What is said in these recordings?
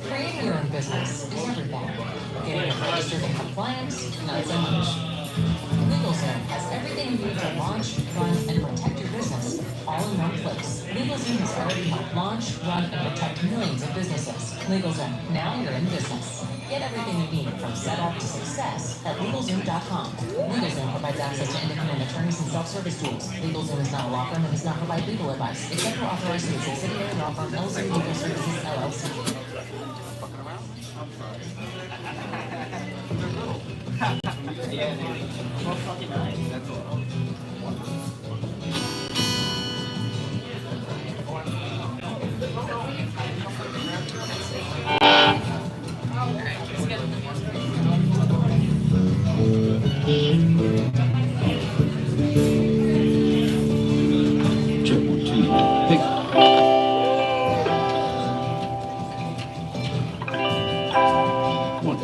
Creating your own business is everything. Getting it registered and compliant, not so much. LegalZoom has everything you need to launch, run, and protect your business all in one place. LegalZoom has already helped launch, run, and protect millions of businesses. LegalZoom, now you're in business. Get everything you need from setup to success at LegalZoom.com. LegalZoom provides access to independent attorneys and self-service tools. LegalZoom is not a law firm and does not provide legal advice, except for authorized through its subsidiary law firm, LC Legal Services, LLC. Check 1, 2. Pick. 1, 2.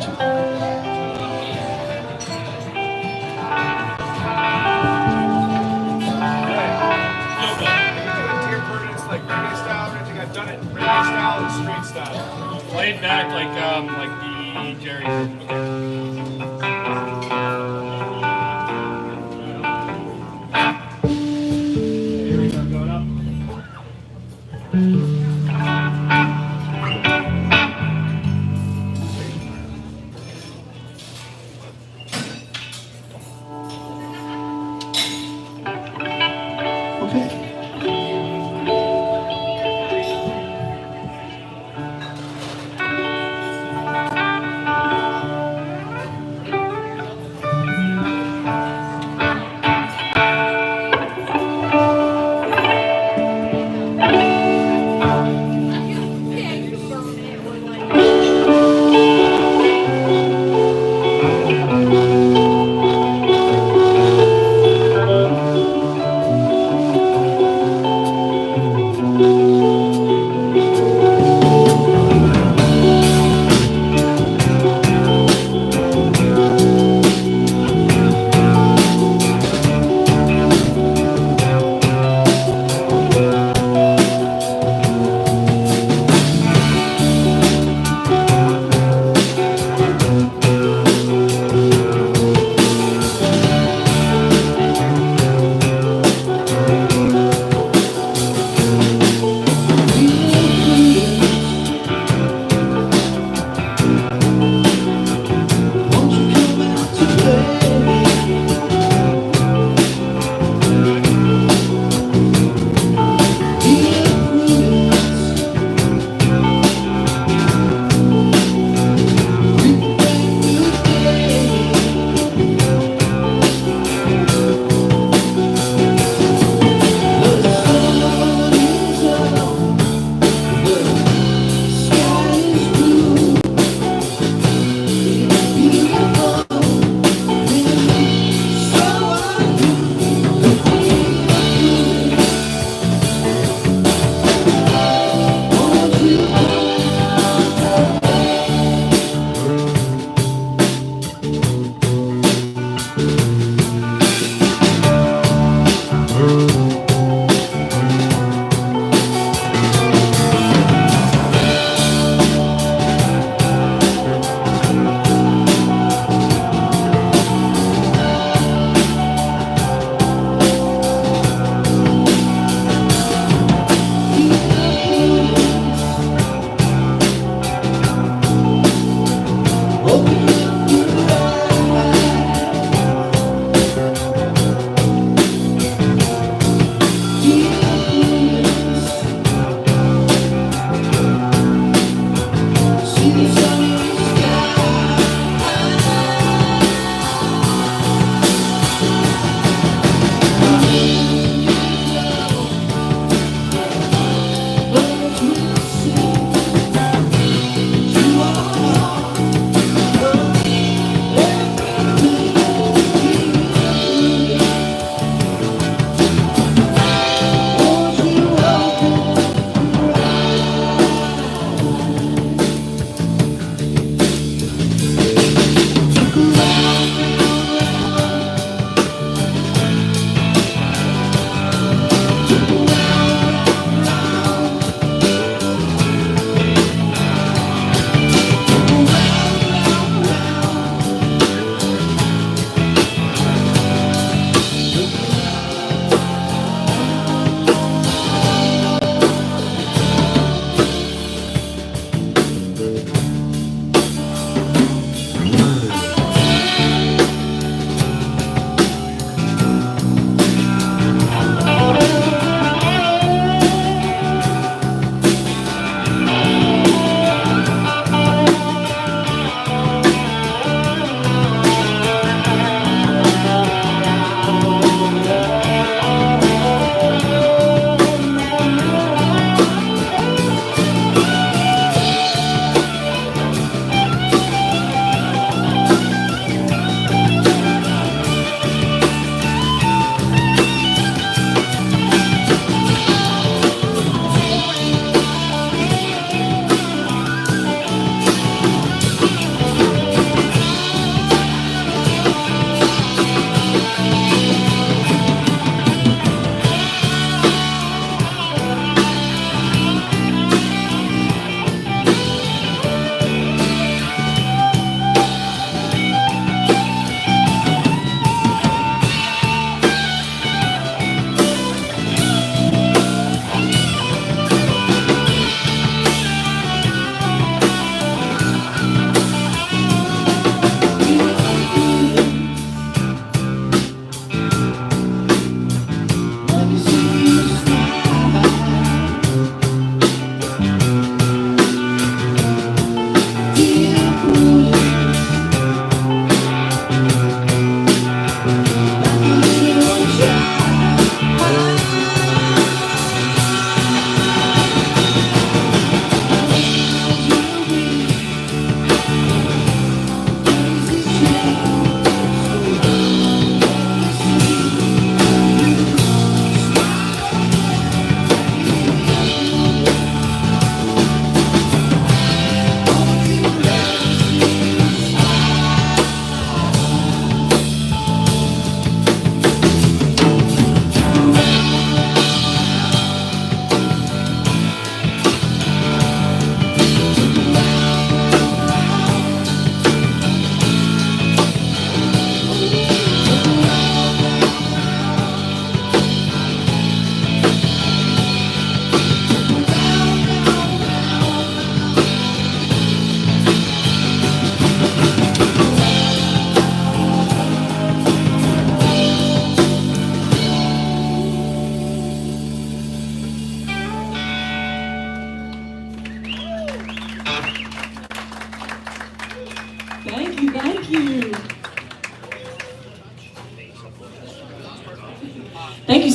I've done it reggae style and street style. Laid back like the Jerry's. Here we go, going up. Okay.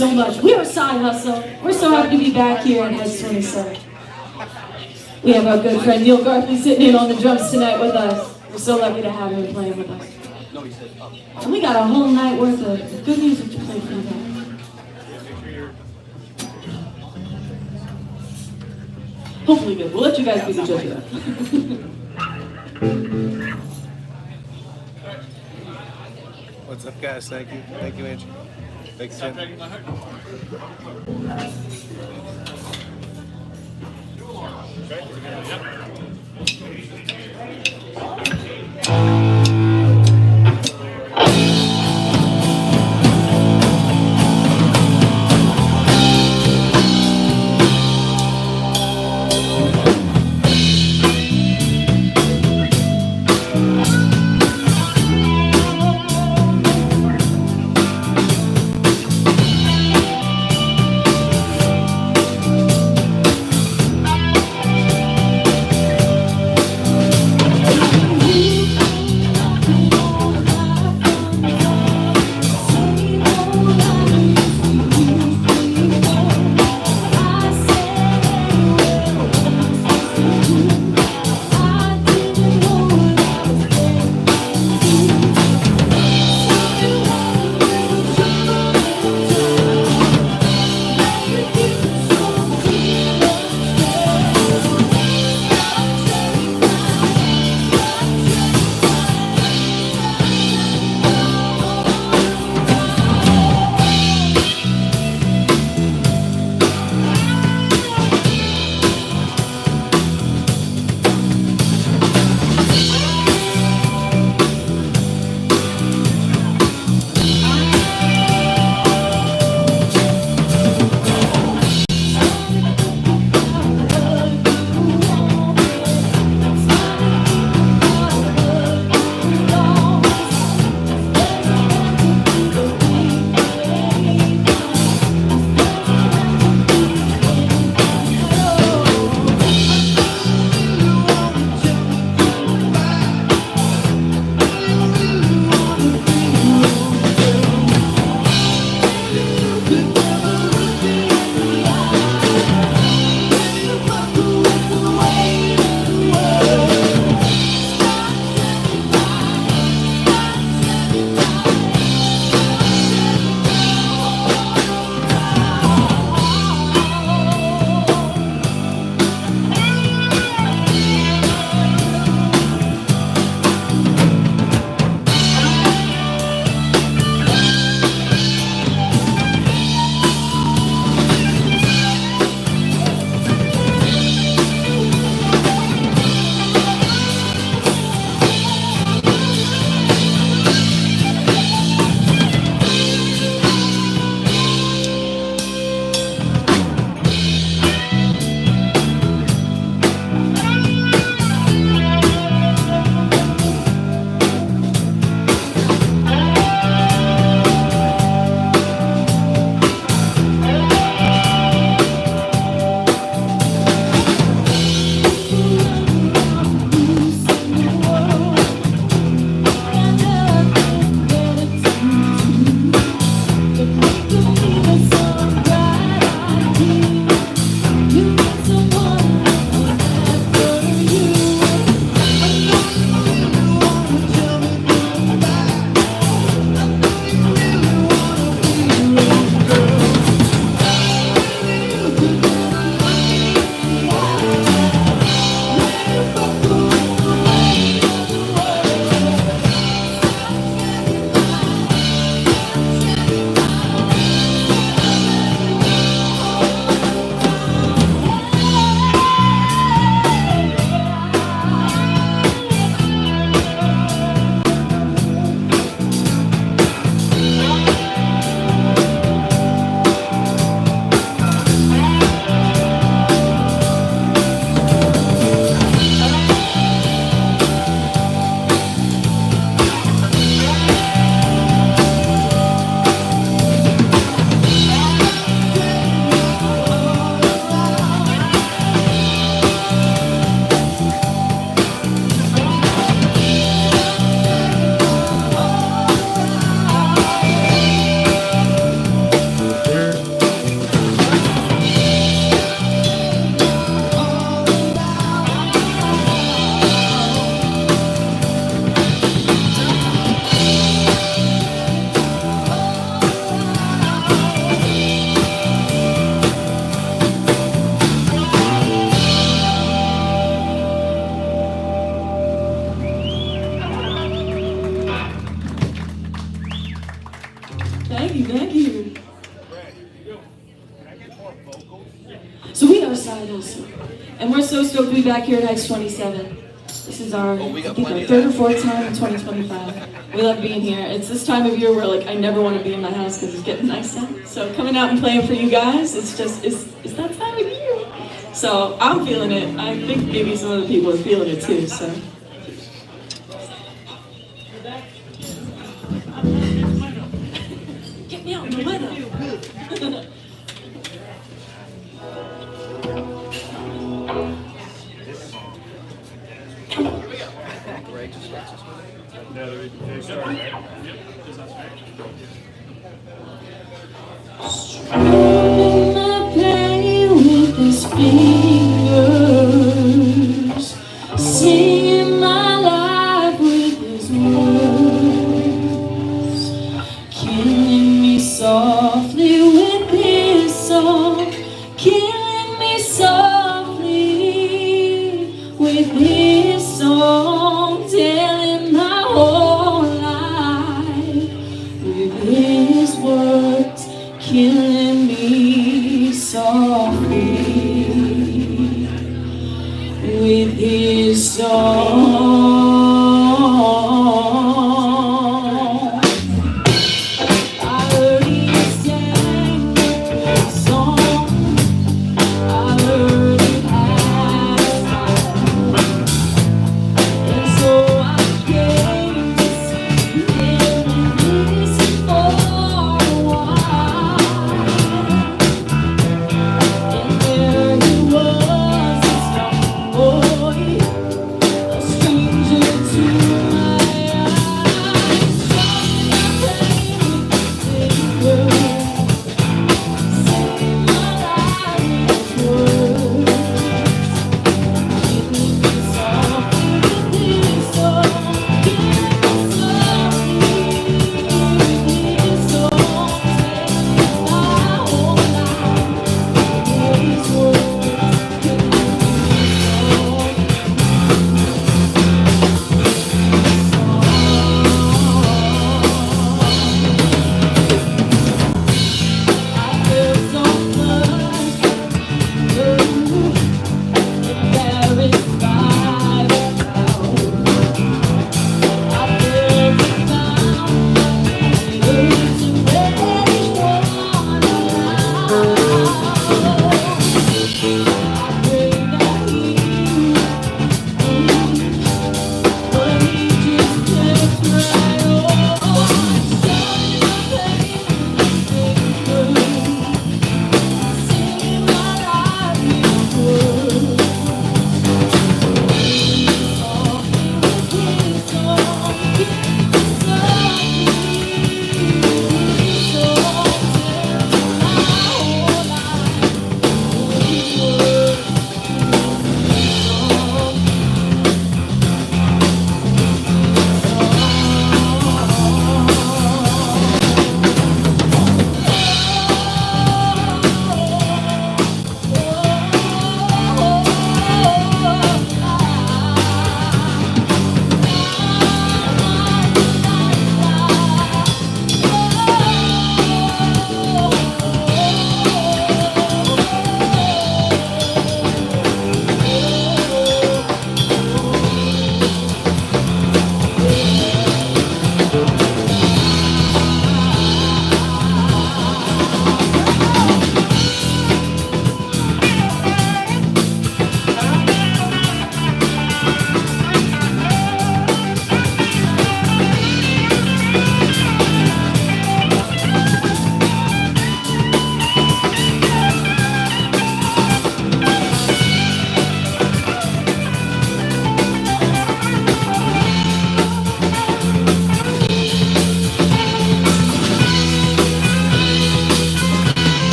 so much. We are Side Hustle. We're so happy to be back here on Heads 27. We have our good friend Neil Garthly sitting in on the drums tonight with us. We're so lucky to have him playing with us. And we got a whole night worth of good music to play for you guys. Hopefully good. We'll let you guys be the judge of that. What's up, guys? Thank you. Thank you, Andrew. Thanks, Tim. Awesome. And we're so stoked to be back here at Heights 27. This is our, we got I think plenty our of third or that. fourth time in 2025. We love being here. It's this time of year where like I never want to be in my house because it's getting nice out. So coming out and playing for you guys, it's just, it's that time of year. So I'm feeling it. I think maybe some other people are feeling it too, so. Get me out in the weather. Yeah, they started, right? Yep, just us, right? Strumming play with his fingers, singing my life with his words, killing me softly with his song, killing me softly with his song, telling my whole life with his words, killing me softly with his song. I heard he sang a song. I heard he had a and so I came to see him and listen for a while. And there he was, this young boy, a stranger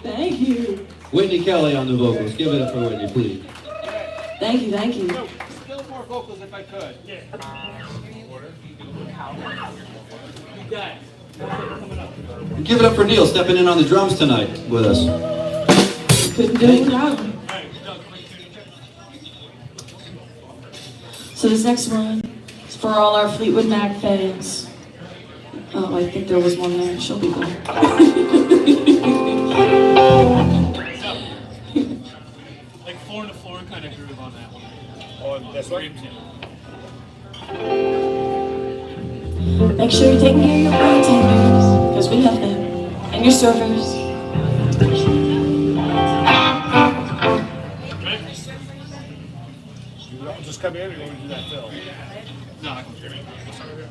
Thank you. Whitney Kelly on the vocals. Give it up for Whitney, please. Thank you, thank you. Still more vocals if I could. Yeah. Give it up for Neil stepping in on the drums tonight with us. Couldn't do it without him. So this next one is for all our Fleetwood Mac fans. Oh, I think there was one there. She'll be there. Like floor to floor kind of groove on that one. On this one? Make sure you're taking care of your bartenders, because we have them, and your servers. I'll just come in and go do that fill. No, I can hear you. We'll start here.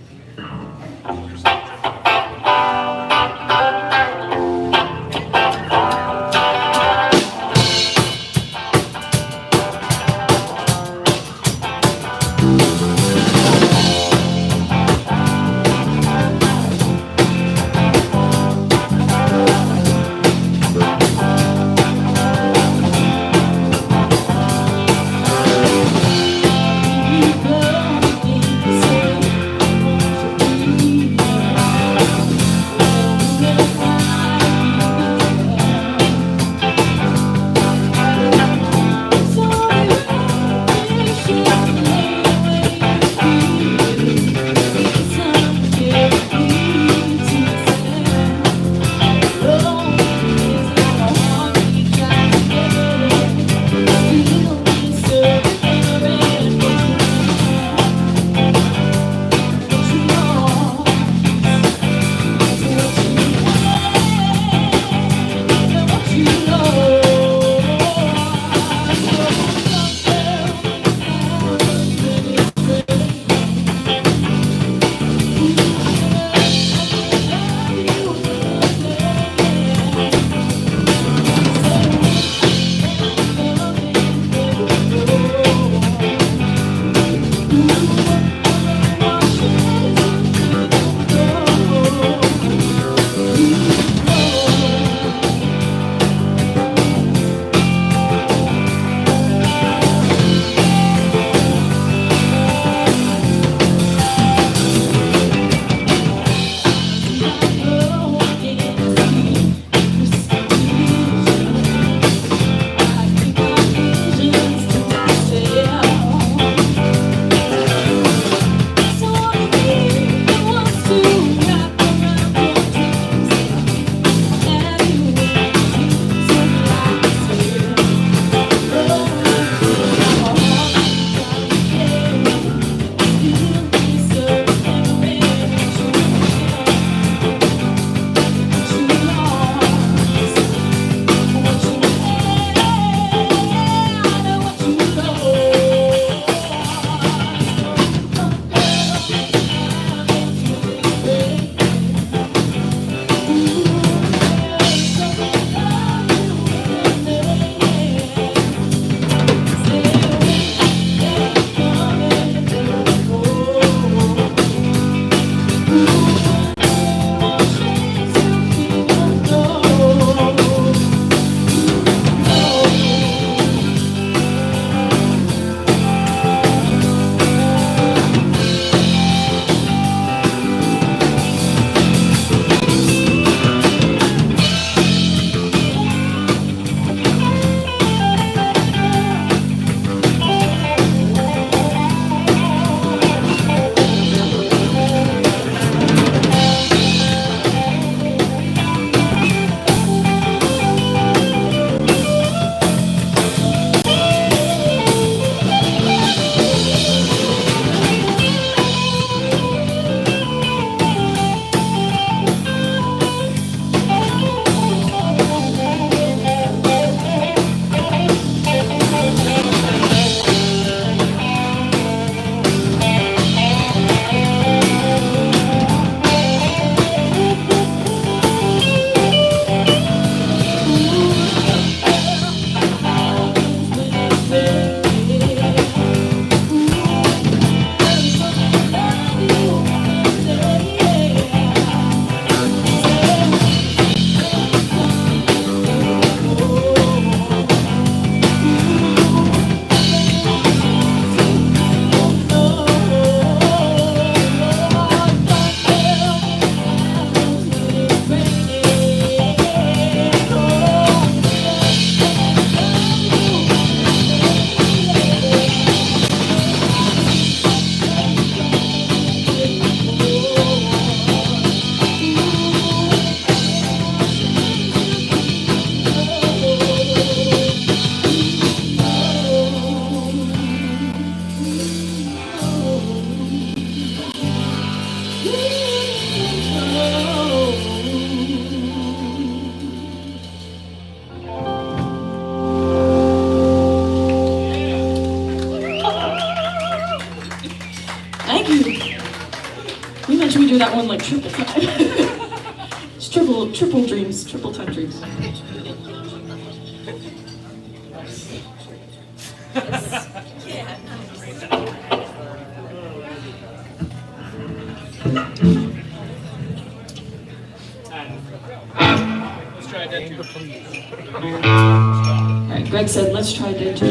Thank you. You mentioned we do that one like triple time. It's triple dreams, triple time dreams. Let's try that too. All right, Greg said, let's try that too.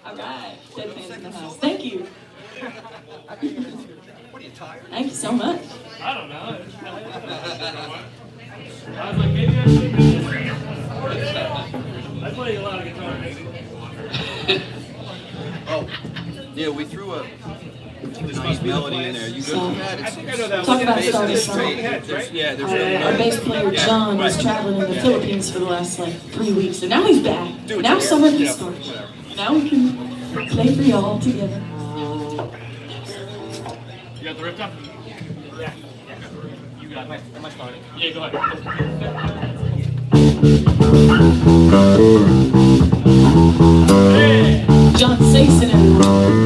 All right, dead fans in the house. Thank you. What are you, tired? Thank you so much. I don't know. I was like, maybe I should do this. I play a lot of guitar, maybe. Oh, yeah, we threw a nice melody in there. You go through that? I think I know that Talk one. about Basically starting straight. Heads, right? Yeah, there's Our bass player John was right. traveling in the Yeah. Philippines for the last like 3 weeks, and now he's back. Do it Now together. summer can Yeah, start. whatever. Now we can play for y'all together. You got the riff down? Yeah. You got it. Am I starting? Yeah, go ahead. Hey! John Sason, everyone.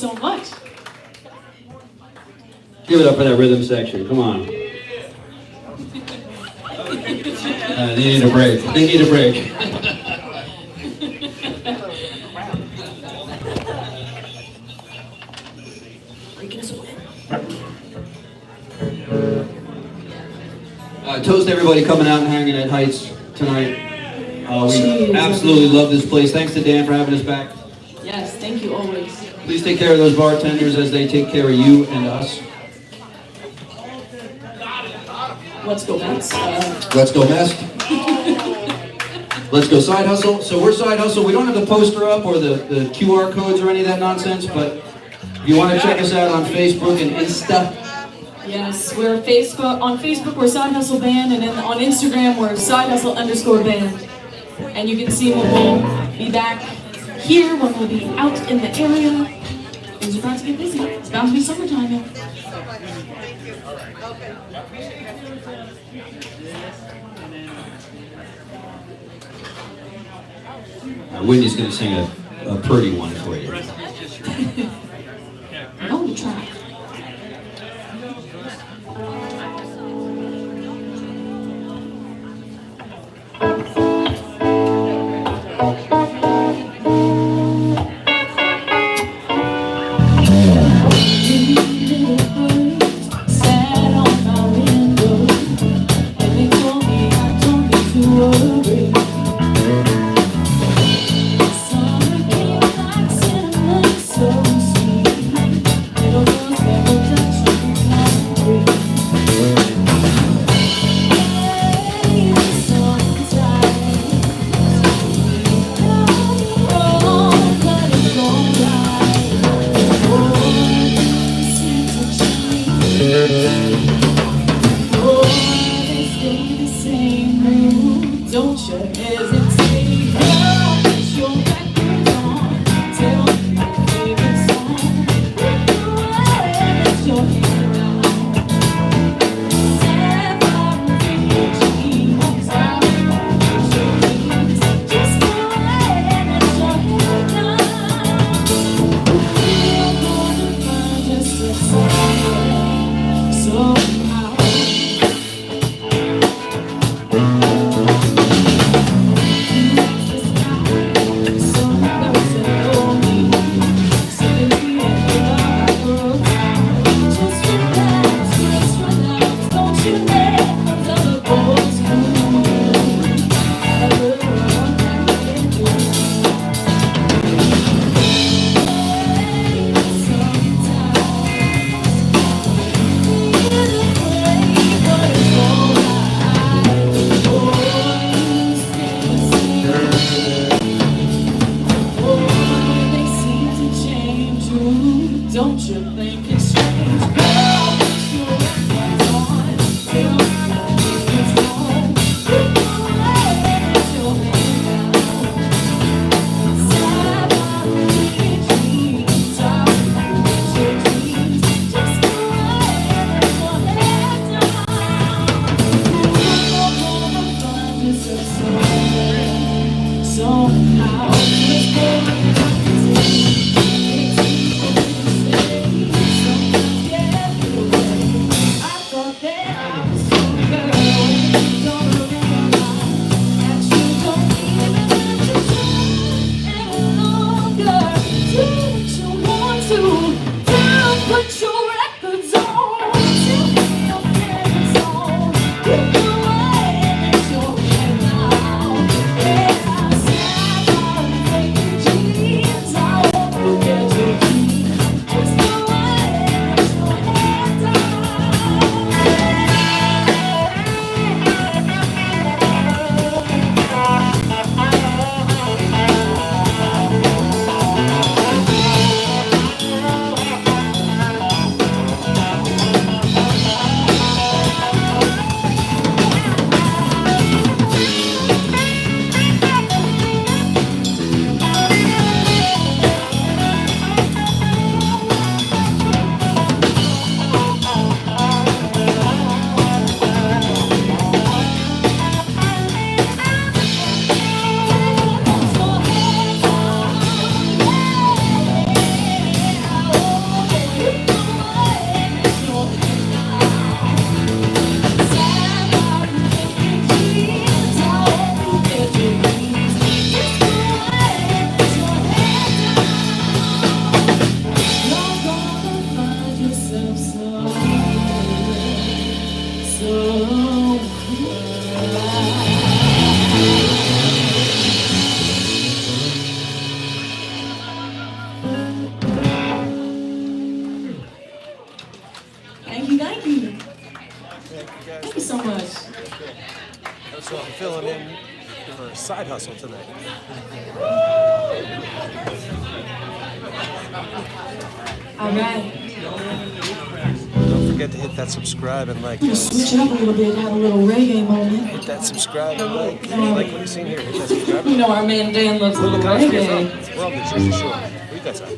so much. Give it up for that rhythm section. Come on. They need a break. They need a break. Toast to everybody coming out and hanging at Heights tonight. We absolutely love this place. Thanks to Dan for having us back. Yes, thank you always. Please take care of those bartenders as they take care of you and us. Let's go, Mets. Let's go, Mest. Let's go, Side Hustle. So we're Side Hustle. We don't have the poster up or the QR codes or any of that nonsense, but if you want to check us out on Facebook and Insta. Yes, we're on Facebook we're Side Hustle Band, and then on Instagram we're Side Hustle _band. And you can see when we'll be back here, when we'll be out in the area. Things are about to get busy. It's about to be summertime now. Whitney's going to sing a pretty one for you. No, to try. Don't you hesitate, girl, put your records on. Tell me your favorite song. Lift your head down. Sapphire dreams, just go ahead and let your head down. You're gonna find yourself somehow. Don't you think it's strange? Girl, put your records on. Tell me it's wrong. Look away and let your head down. Sapphire dreams, your dreams. Just go ahead and let your head down. You're gonna find yourself somehow. Let's go. Put your records on. Tell me your favorite song. Look away and let your head down. Yeah, I said I gotta take you. a side hustle tonight. All right. Don't forget to hit that subscribe and like. I'm gonna switch it up a little bit, have a little reggae moment. Hit that subscribe and like. Like what you seen here. Hit that subscribe. You know our man Dan loves a Where little the country you're reggae. from? We're on the Jersey Shore. Where you guys at?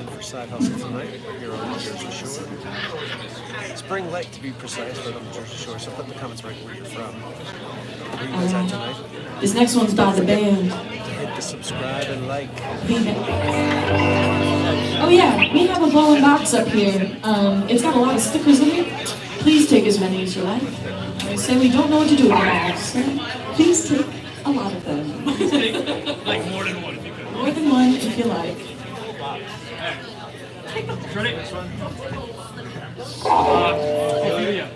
in for Side Hustle tonight. We're here on the Jersey Shore. Spring Lake to be precise, but on the Jersey Shore. So put in the comments right where you're from. Where you guys at tonight? This next one's by the band. Hit the subscribe and like. Oh yeah, we have a ball and box up here. It's got a lot of stickers in it. Please take as many as you like. I say we don't know what to do with them all, so please take a lot of them. Like more than one if you could. More than one if you like. Ready? Yeah.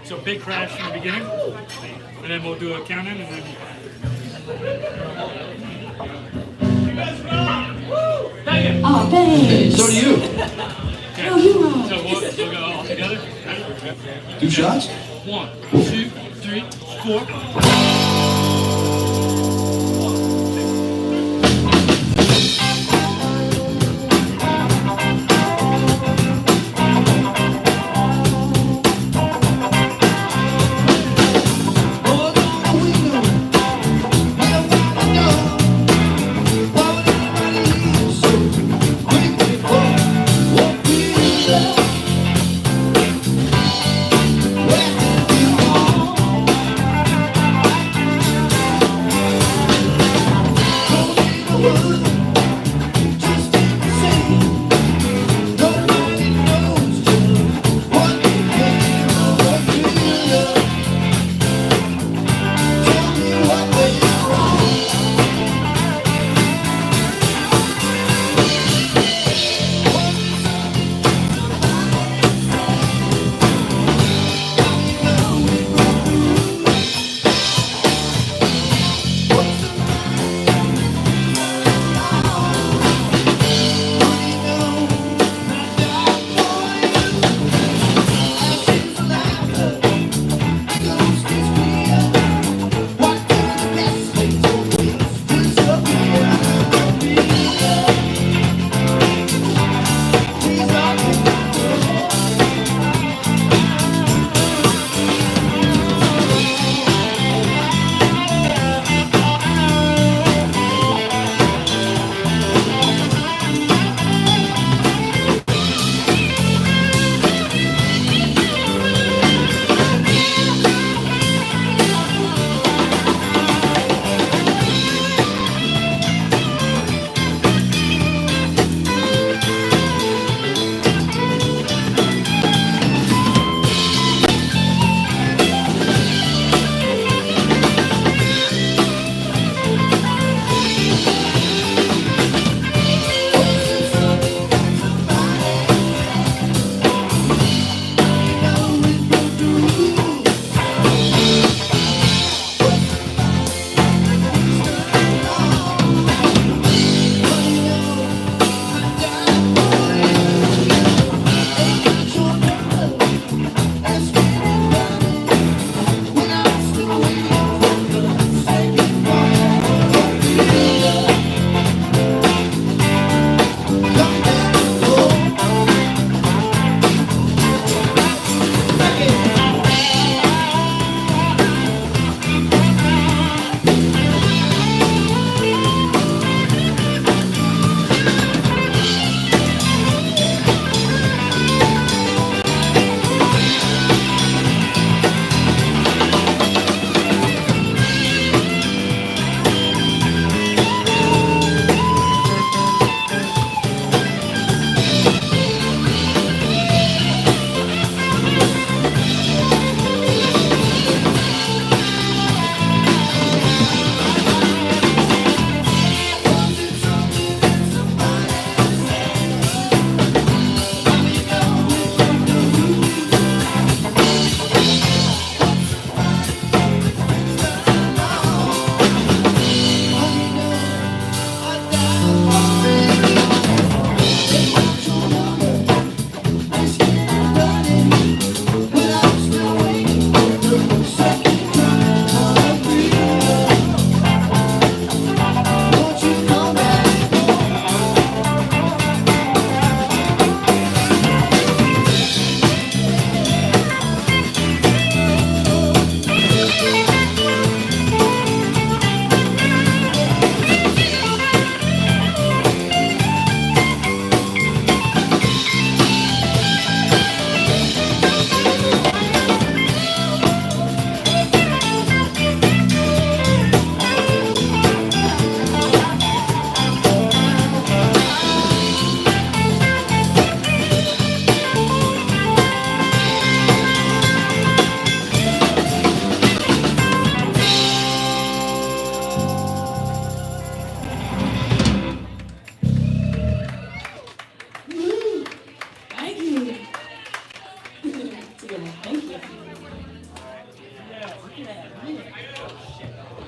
So big crash in the beginning, and then we'll do a count-in, and then. Oh, thanks. So do you. Okay. Oh, you rock. So we'll go all together. Ready? 2 shots? 1, 2, 3, 4.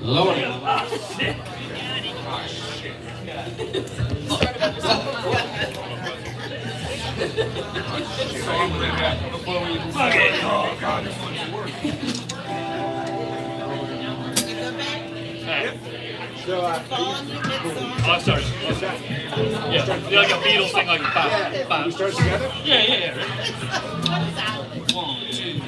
Lower it. Okay. Oh God, this one's the worst. So, Oh, sorry. Yeah, like a Beatles thing, like a pop. we start together? Yeah. Ready? 1, 2.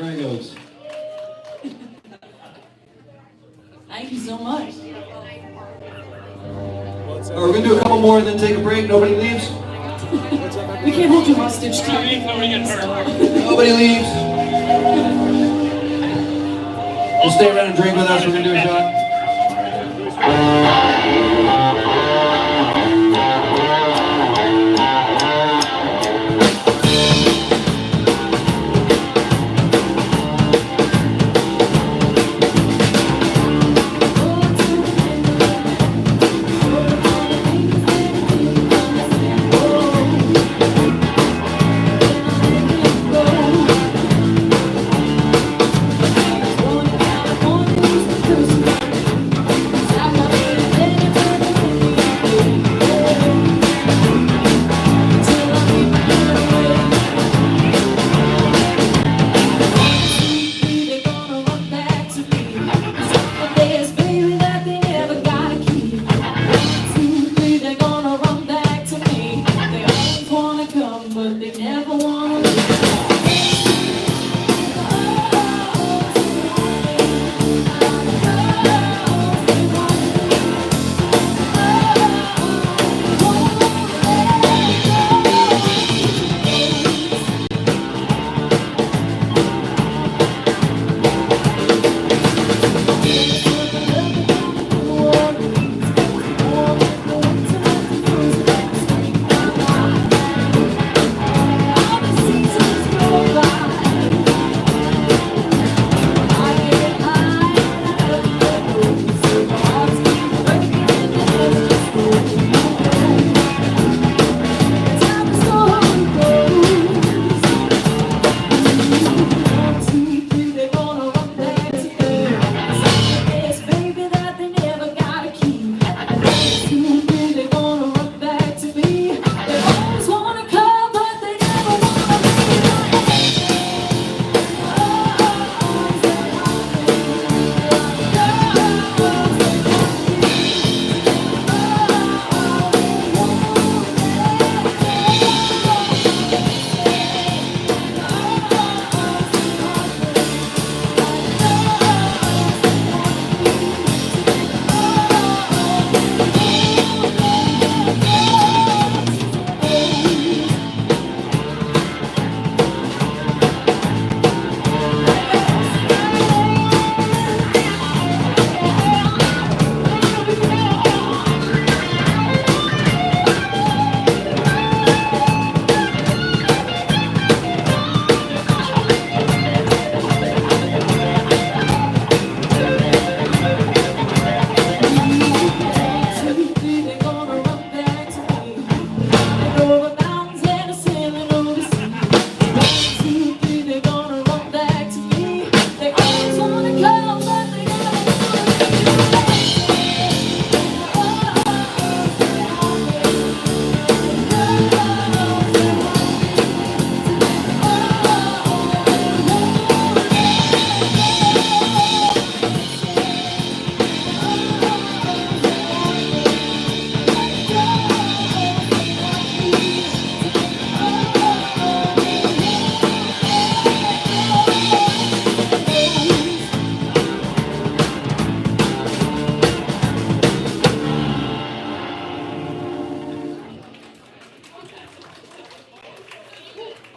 there he goes. Thank you so much. All right, we're going to do a couple more and then take a break. Nobody leaves? We can't hold you hostage too. Nobody leaves. We'll stay around and drink with us. We're going to do a shot.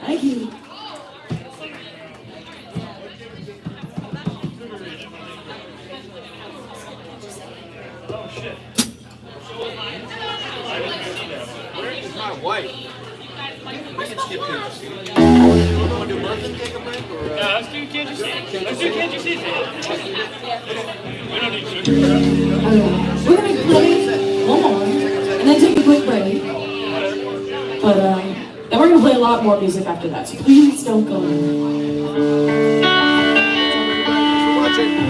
Thank you. Where is my wife? We can skip here. Want to do both and take a break? Or, Let's do Can't You See? Let's do Can't You See? We don't need sugar. We're going to play one more and then take a quick break. But then we're going to play a lot more music after that, so please don't go anywhere. Thanks for watching.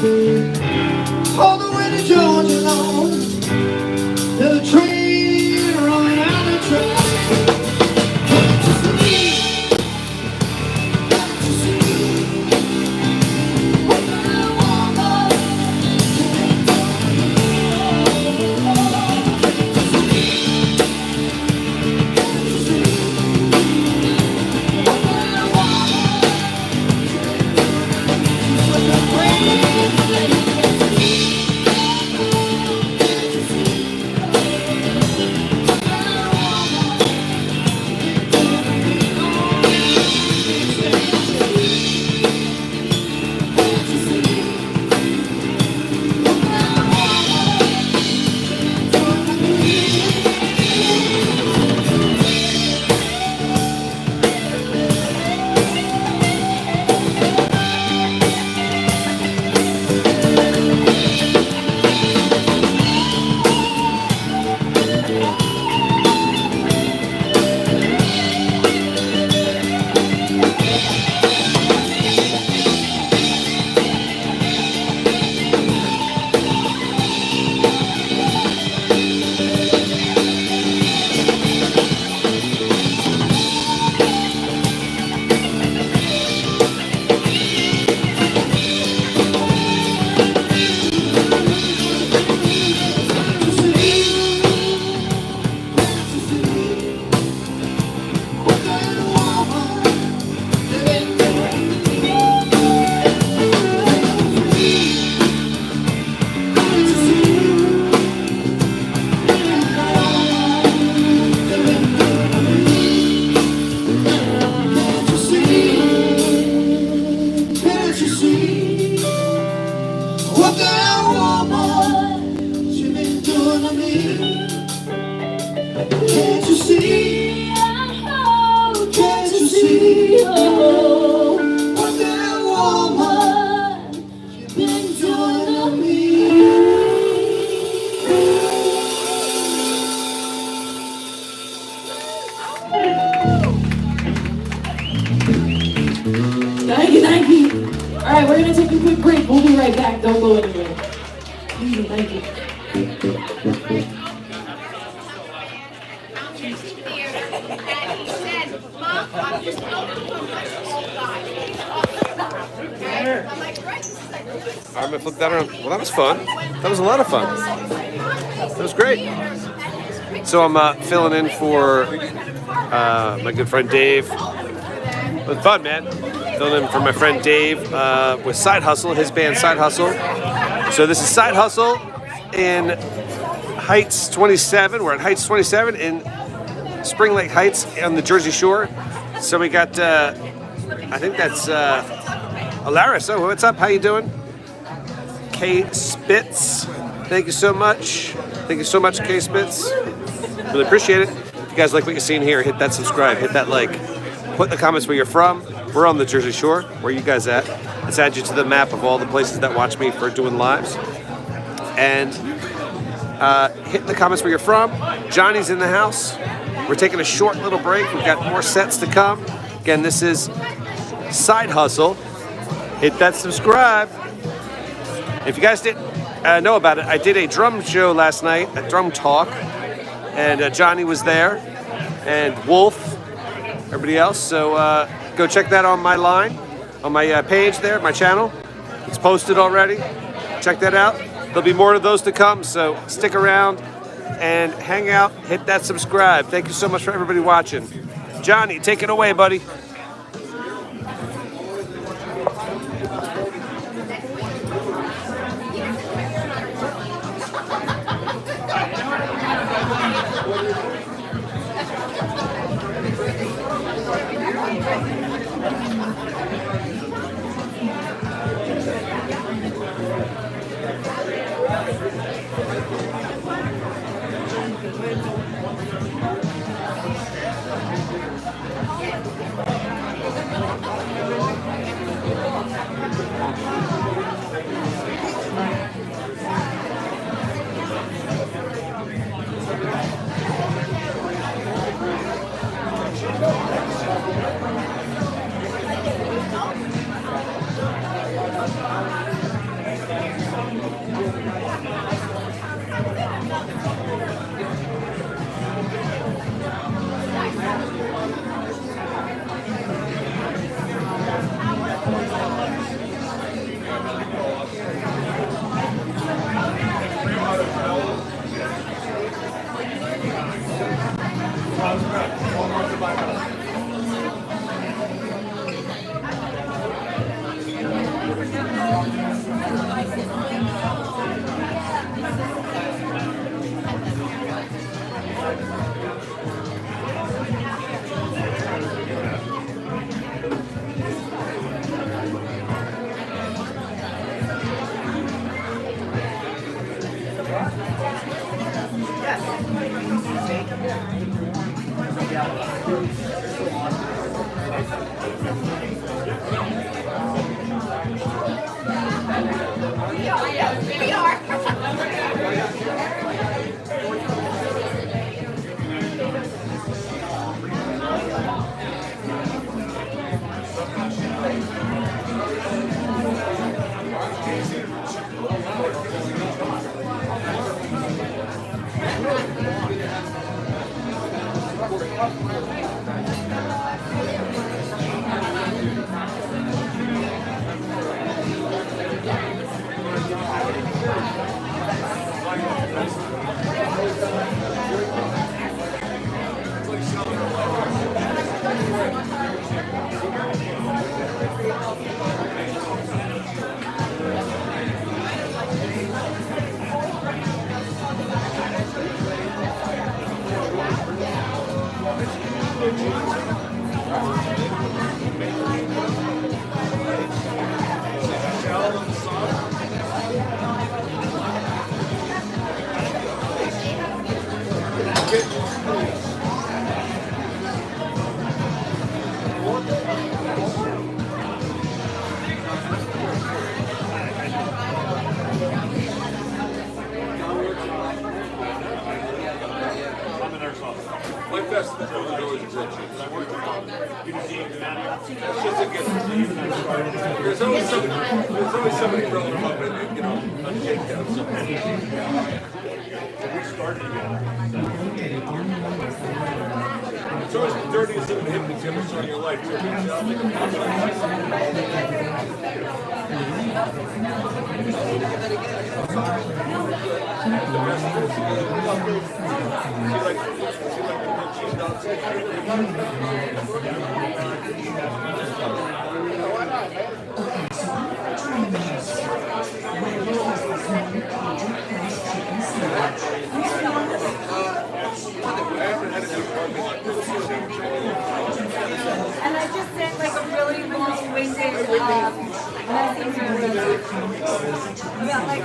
All the way to Georgia long, the train running out the track. What that woman, she been doing to me? Can't you see? Can't you see? Oh, what that woman, she been doing to me? Thank you, thank you. All right, we're gonna take a quick break. We'll be right back. Don't go anywhere. Thank you. I'm gonna flip that around. Well, that was fun. That was a lot of fun. That was great. So I'm filling in for my good friend Dave. It was fun, man. Filling in for my friend Dave with Side Hustle, his band Side Hustle. So this is Side Hustle in Heights 27. We're at Heights 27 in Spring Lake Heights on the Jersey Shore. So we got, I think that's Alaris. Oh, what's up? How you doing? K Spitz. Thank you so much. Thank you so much, K Spitz. Really appreciate it. If you guys like what you're seeing here, hit that subscribe, hit that like. Put in the comments where you're from. We're on the Jersey Shore. Where are you guys at? Let's add you to the map of all the places that watch me for doing lives. And hit in the comments where you're from. Johnny's in the house. We're taking a short little break. We've got more sets to come. Again, this is Side Hustle. Hit that subscribe. If you guys didn't know about it, I did a drum show last night, a drum talk. And Johnny was there. And Wolf. Everybody else, so go check that on my line, on my page there, my channel. It's posted already. Check that out. There'll be more of those to come, so stick around and hang out. Hit that subscribe. Thank you so much for everybody watching. Johnny, take it away, buddy. My best is always a great chance. I work on it's just a gift. There's always somebody throwing them up and, you know, on shakedown. We started together. It's always the dirtiest thing to hit the gym in your life, And I just sent like a really long-winded message about like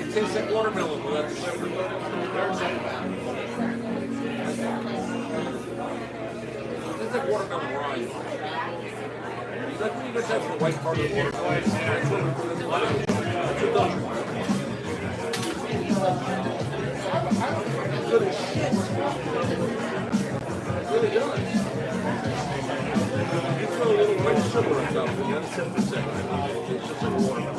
it tastes like watermelon without the sugar. It's like watermelon rind. that when you get that's the white part of the water? That's a duck. Good as shit. It really does. You throw a little white sugar on top of it, that's 7%. It's just like water.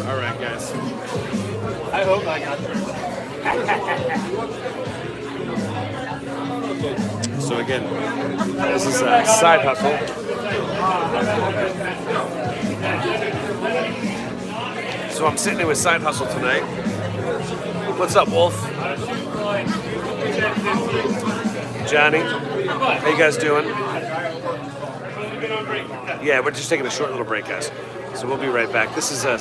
All right, guys. I hope I got through. So again, this is a side hustle. So I'm sitting in with Side Hustle tonight. What's up, Wolf? Johnny, how you guys doing? Yeah, we're just taking a short little break, guys. So we'll be right back. This is a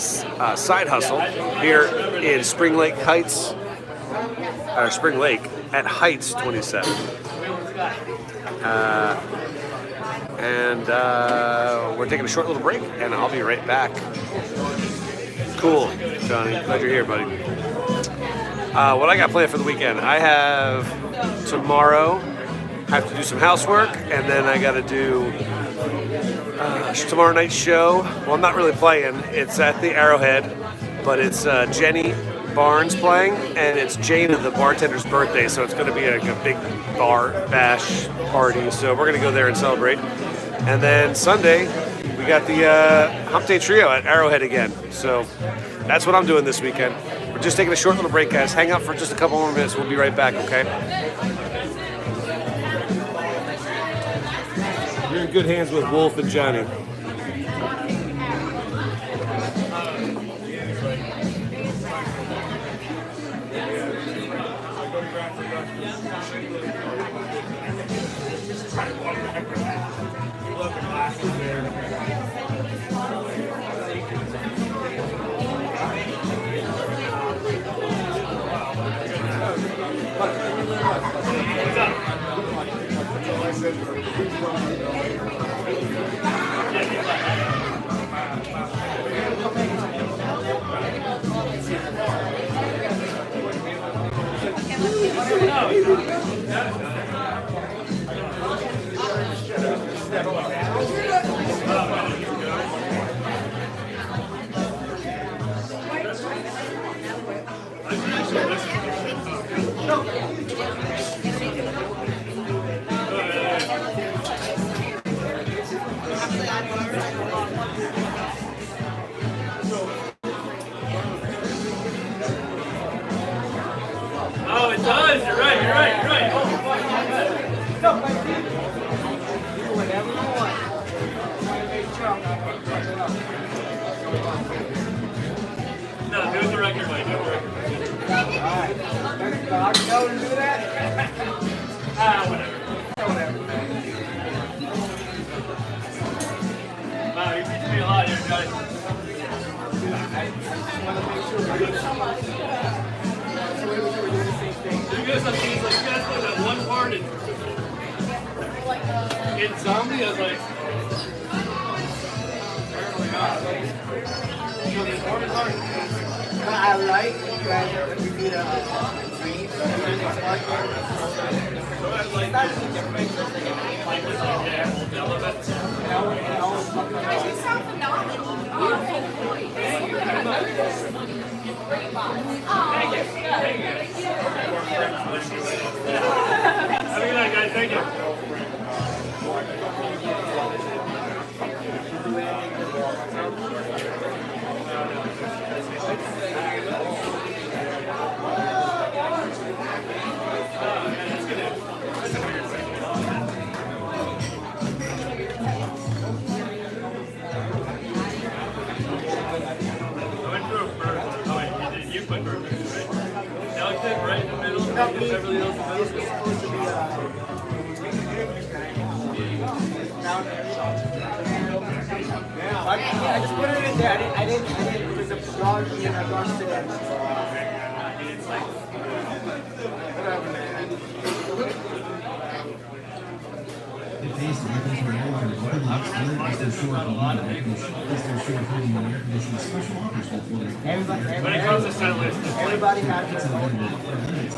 Side Hustle here in Spring Lake Heights, or Spring Lake at Heights 27. We're taking a short little break, and I'll be right back. Cool, Johnny. Glad you're here, buddy. What I got planned for the weekend? I have tomorrow. I have to do some housework, and then I got to do tomorrow night's show. Well, I'm not really playing. It's at the Arrowhead, but it's Jenny Barnes playing, and it's Jane, the bartender's birthday, so it's going to be a big bar bash party. So we're going to go there and celebrate. And then Sunday, we got the Hump Day Trio at Arrowhead again. So that's what I'm doing this weekend. We're just taking a short little break, guys. Hang out for just a couple more minutes. We'll be right back, okay? You're in good hands with Wolf and Johnny. Oh, it does. You're right. You're right. You're right. Oh, fuck. No, do it the record way. Do it the record way. I can go and do that? Whatever. Wow, you're teaching me a lot here, guys. You guys have things like, you guys know that one part in Zombie, I was like, I like you guys we did a dream. have a good night, guys. Thank you. Right in the middle, Beverly Hills This was supposed to be down there. I just put it in there. I didn't there's a dog in regards to that. Whatever, man. It pays to get those reality open lots dealer is their short heating is their short heating and air conditioning special offers with water. When it comes to set list, Everybody has their own. I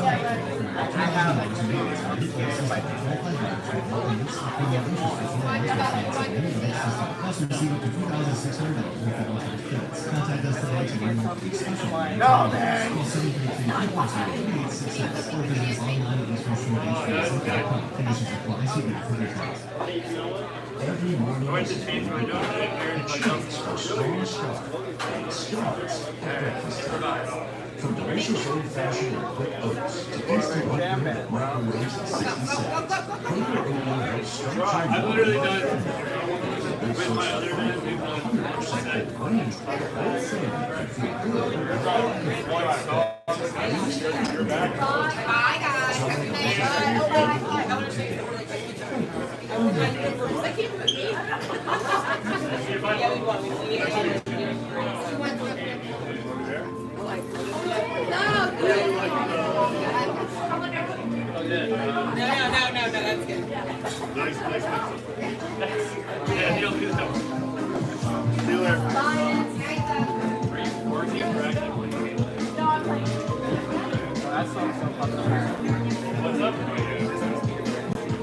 have plus receive up to $2,600 with the ultimate kits. Contact us today to learn more special. No, man. Call 733-3866 or visit us online at easternshorehc.com. Conditions apply. See the details. Every morning, I went to change my notes and I carried my notes. starts at breakfast. From delicious old-fashioned and quick oats to instant oatmeal microwaves at 66. Quaker oatmeal helps stretch your I've literally done with with my other men, we've done brains both say that you feel good. Bye, guys. No, that's good. Nice. Yeah, you'll do that. See you later. Are you working or actively? No, I'm playing. That sounds so fucking What's up?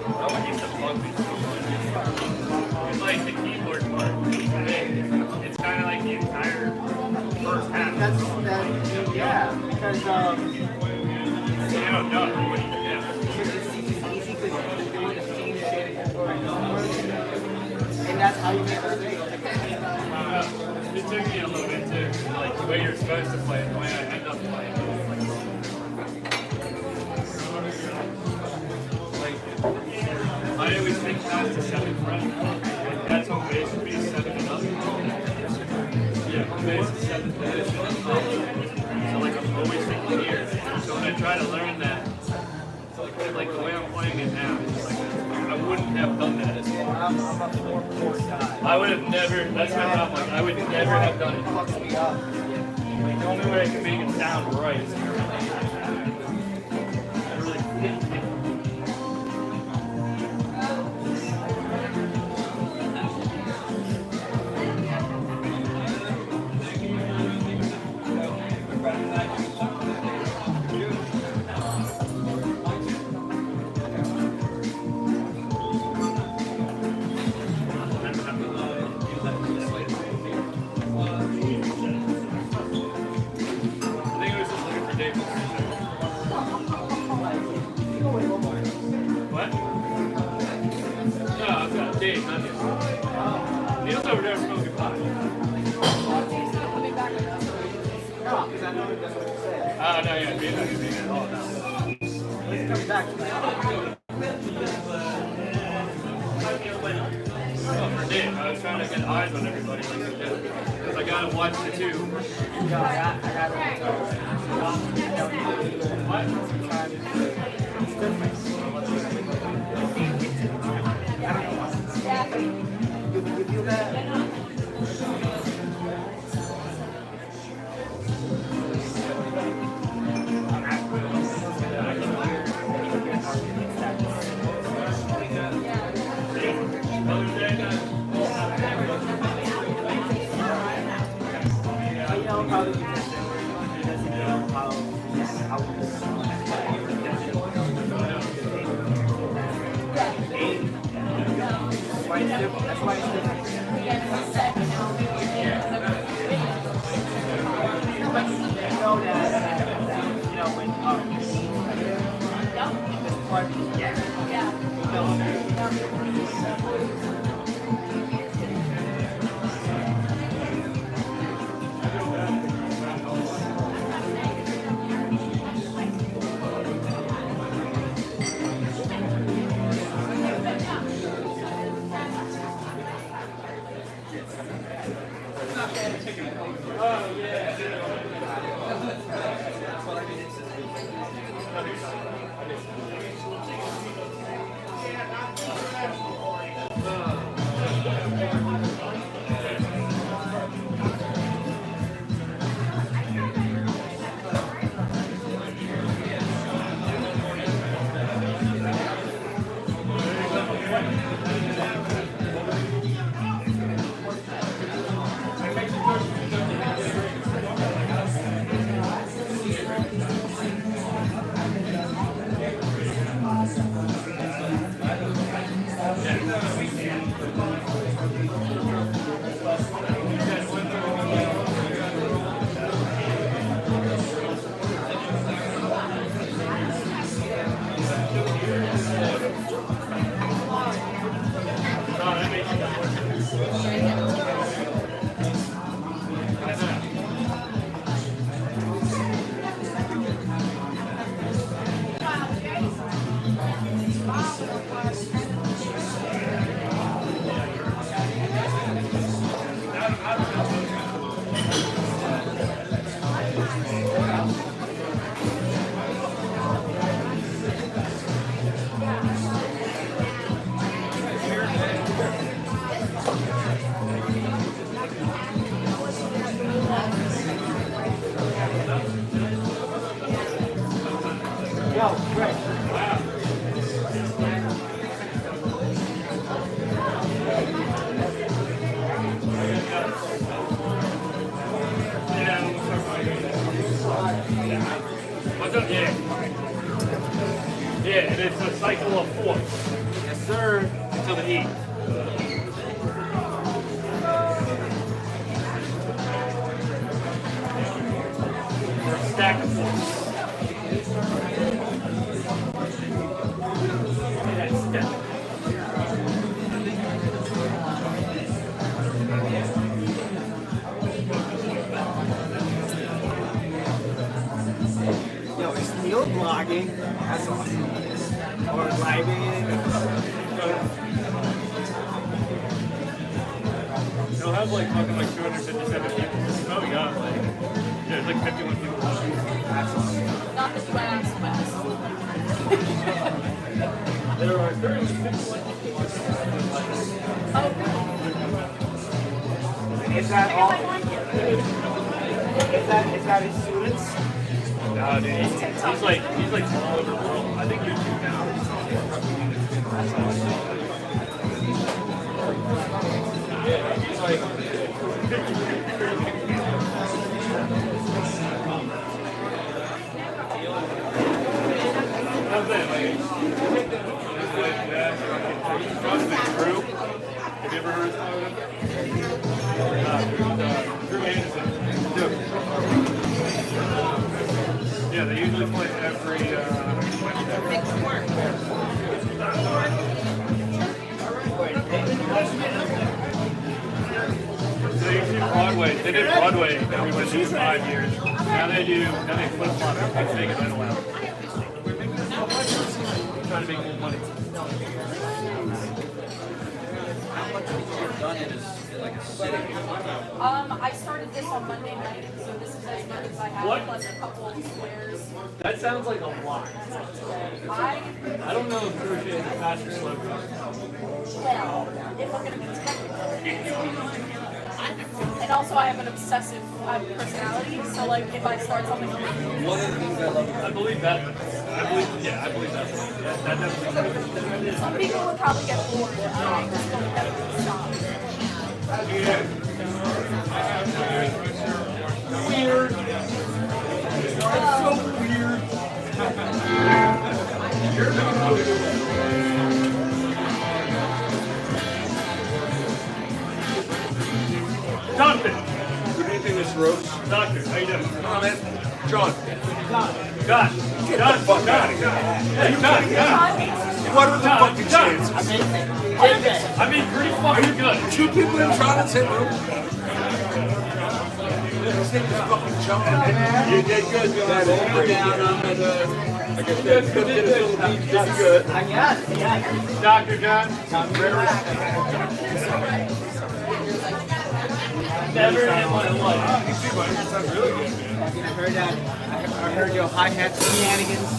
I want you to plug me. It's like the keyboard part. It's kind of like the entire first half. yeah, because You don't know. What do you do? it's easy because you're doing the same shit over and over, and that's how you make a mistake. It took me a little bit to, like, the way you're supposed to play and the way I end up playing. Like, I always think past the 7th fret. That's home base would be 7 and up. Yeah, home base is 7th position and up. So, like, I'm always thinking here. So when I try to learn that, like the way I'm playing it now, it's like I wouldn't wouldn't have done that. I'm a 4-4 guy. I would have never, that's my problem, like, I would never have done it. Fucks me up. Like, the only way I can make it sound right is to really hit it. What? No, I've got Dave, not you. Neil's over there smoking pot. No, because I know that's what you said. Oh, no, yeah, Dave's not gonna be there. Oh, no. He's coming back to me. Oh, for Dave, I was trying to get eyes on everybody like you did. Because I gotta watch the two. No, I got What? You feel that? That's why it's different. But you know that, you know, when this part, Yo, Greg. What's up? Yeah. Yeah, and it's a cycle of 4. Yes, sir. Until the E. Or a stack of 4. Yo, is Neil vlogging? That's awesome. Or living. It'll have like fucking like 257 people. Oh, we got like, yeah, there's like 51 people watching. That's awesome. Not the glass, but There are currently 51. Is that all? Is that his students? No, dude. He's like all over the world. I think YouTube now. Yeah, he's like. Have you ever heard of him? Drew Anderson. Yeah, they usually play every They usually Broadway. They did Broadway every Wednesday for 5 years. Now they flip flop it. They make it right away. Trying to make more money. I started this on Monday night, so this is as much as I have, What? plus a couple of squares. That sounds like a lot. I don't know if crochet is a faster slow cooker. Well, if I'm going to be technical. And also I have an obsessive personality, so like if I start something, One of the things I love, I believe that. I believe that. Yeah, that definitely. some people would probably get bored. I just don't ever stop. Weird. It's so weird. Jonathan. What do you think this roast? Doctor, how you doing? Come on, man. John. John. Get the fuck out of here. Hey, John. What are the fucking chances? I mean, pretty fucking good. 2 people in Jonathan's hit room. This thing is fucking jumping. You did good, John. I guess that's good. Did good. I got it. Dr. John. Never in my life. I heard your hi-hat shenanigans.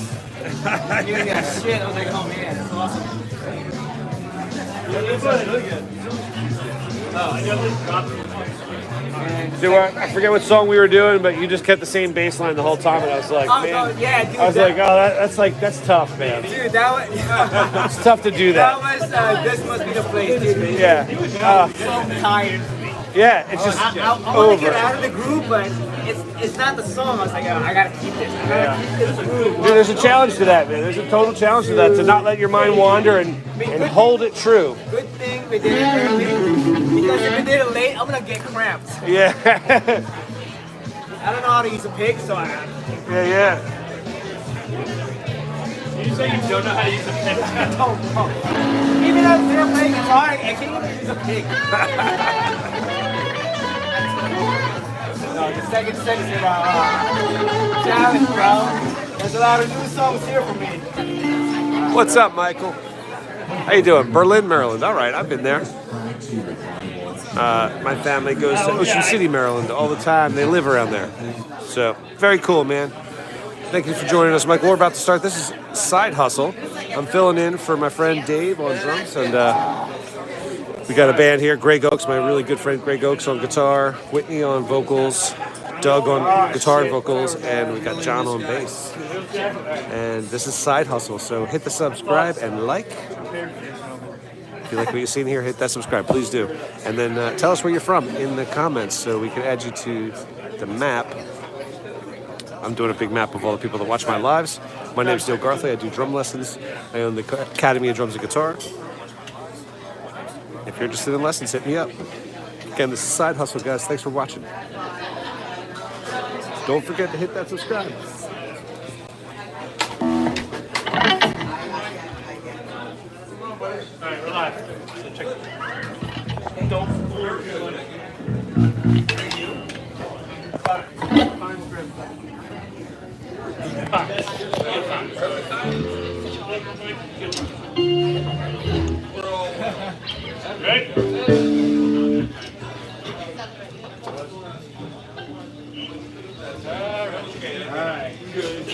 You did that shit. I was like, oh man, that's awesome. Really good. Oh, I definitely dropped it. Dude, I forget what song we were doing, but you just kept the same bass line the whole time, and I was like, man. Yeah, dude. I was like, oh, that's tough, man. Dude, that was. It's tough to do that. That was. This must be the place, dude. Yeah. I'm so tired. Yeah, it's just I want to over. get out of the groove, but it's not the song. I was like, oh, I gotta keep this. I gotta keep this groove. Dude, there's a challenge to that, man. There's a total challenge to that, to not let your mind wander and hold it true. Good thing we did it early, because if we did it late, I'm gonna get cramps. Yeah. I don't know how to use a pick, so I. Yeah. You say you don't know how to use a pen? No. Even though they're playing guitar, I can't even use a pick. No, the second challenge, bro. There's a lot of new songs here for me. What's up, Michael? How you doing? Berlin, Maryland. All right, I've been there. My family goes to Ocean City, Maryland all the time. They live around there. So, very cool, man. Thank you for joining us, Michael. We're about to start. This is Side Hustle. I'm filling in for my friend Dave on drums, and we got a band here. Greg Oaks, my really good friend Greg Oaks on guitar, Whitney on vocals, Doug on guitar and vocals, and we got John on bass. And this is Side Hustle, so hit the subscribe and like. If you like what you've seen here, hit that subscribe, please do. And then tell us where you're from in the comments so we can add you to the map. I'm doing a big map of all the people that watch my lives. My name's Dale Garthly. I do drum lessons. I own the Academy of Drums and Guitar. If you're interested in lessons, hit me up. Again, this is Side Hustle, guys. Thanks for watching. Don't forget to hit that subscribe. All right, relax. So check it. Don't fool your money. Fine script. Right? All right. Good.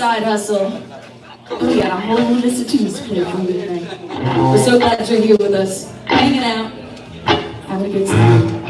Side Hustle. We got a whole list of tunes to play for you tonight. We're so glad you're here with us, hanging out, having a good time.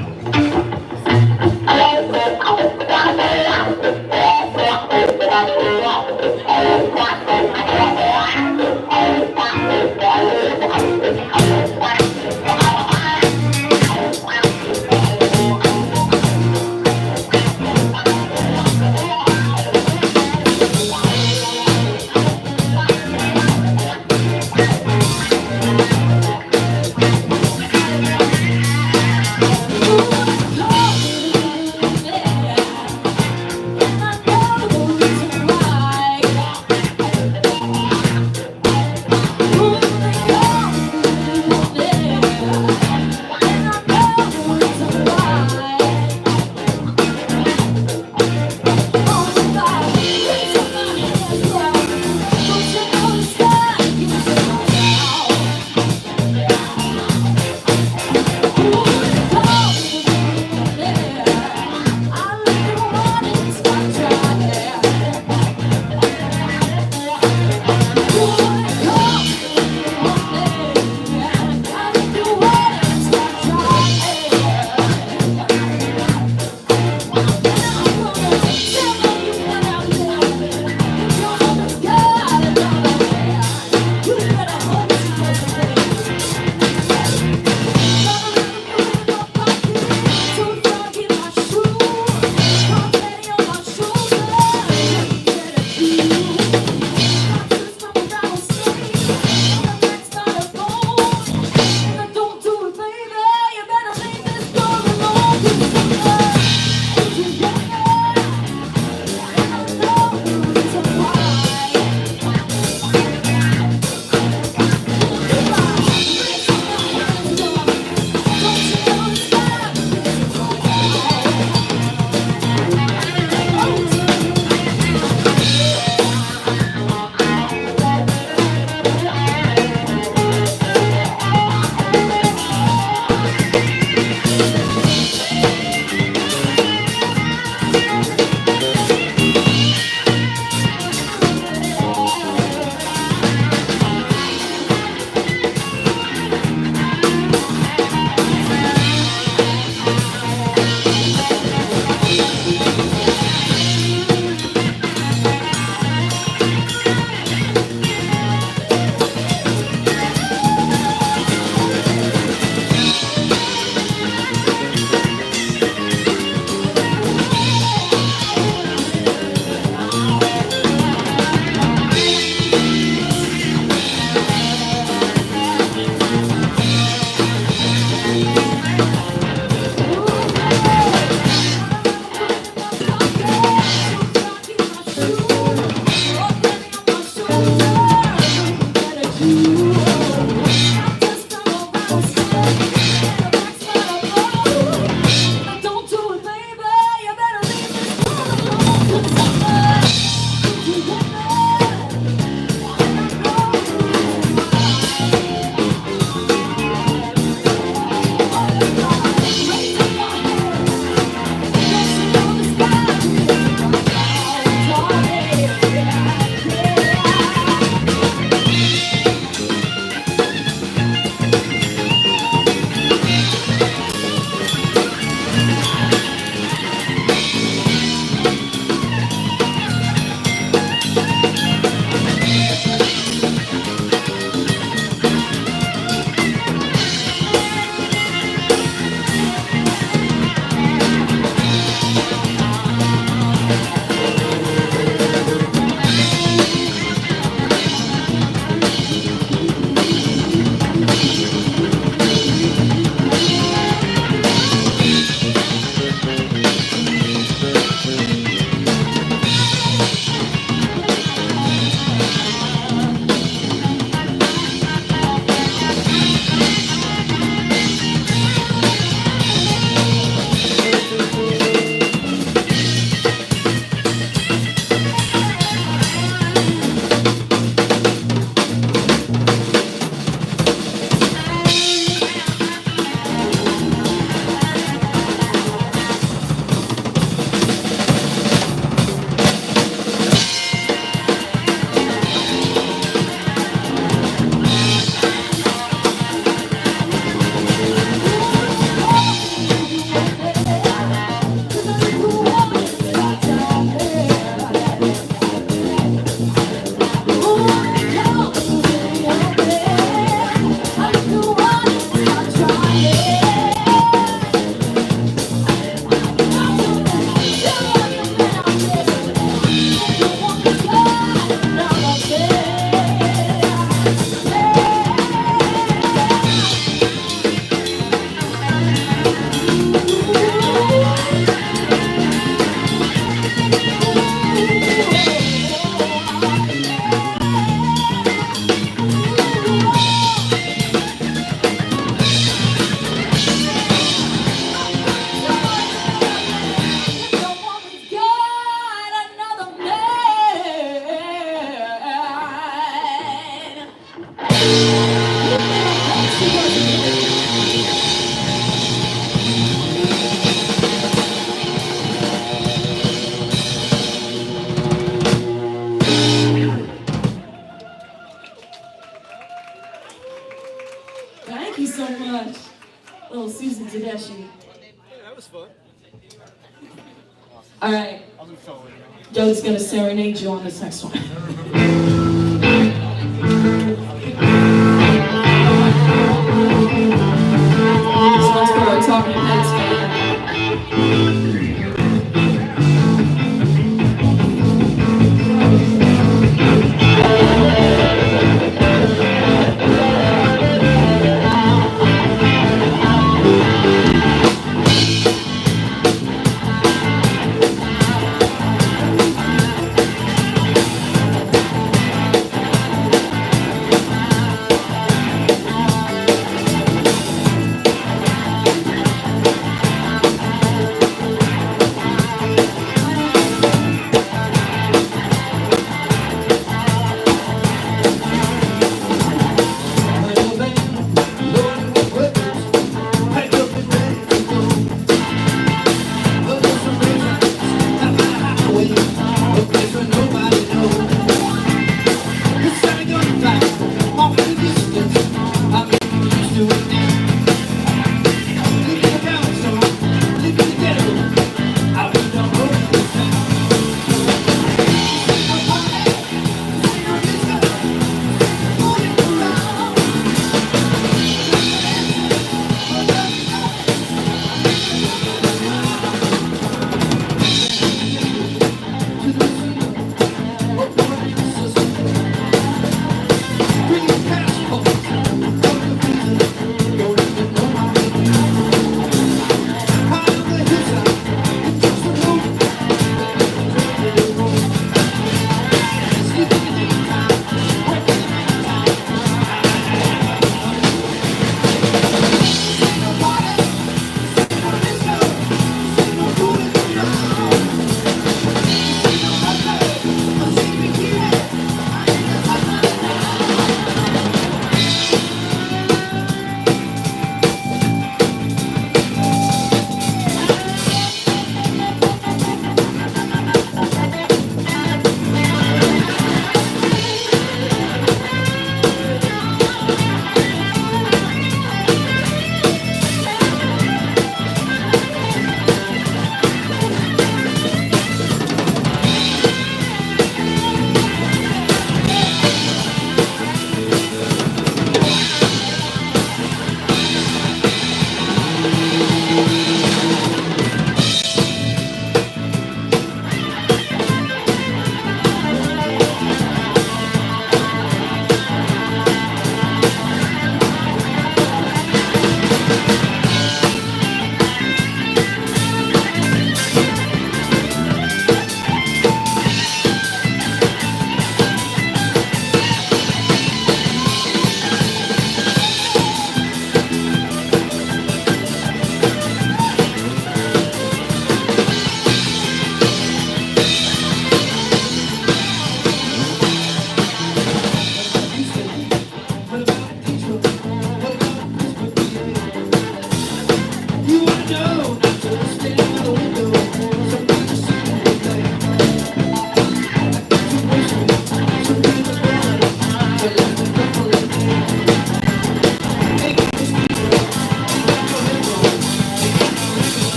so much. Little Susan Tedeschi. That was fun. All right. Joe's gonna serenade you on this next one. This one's for our Talking Heads fan.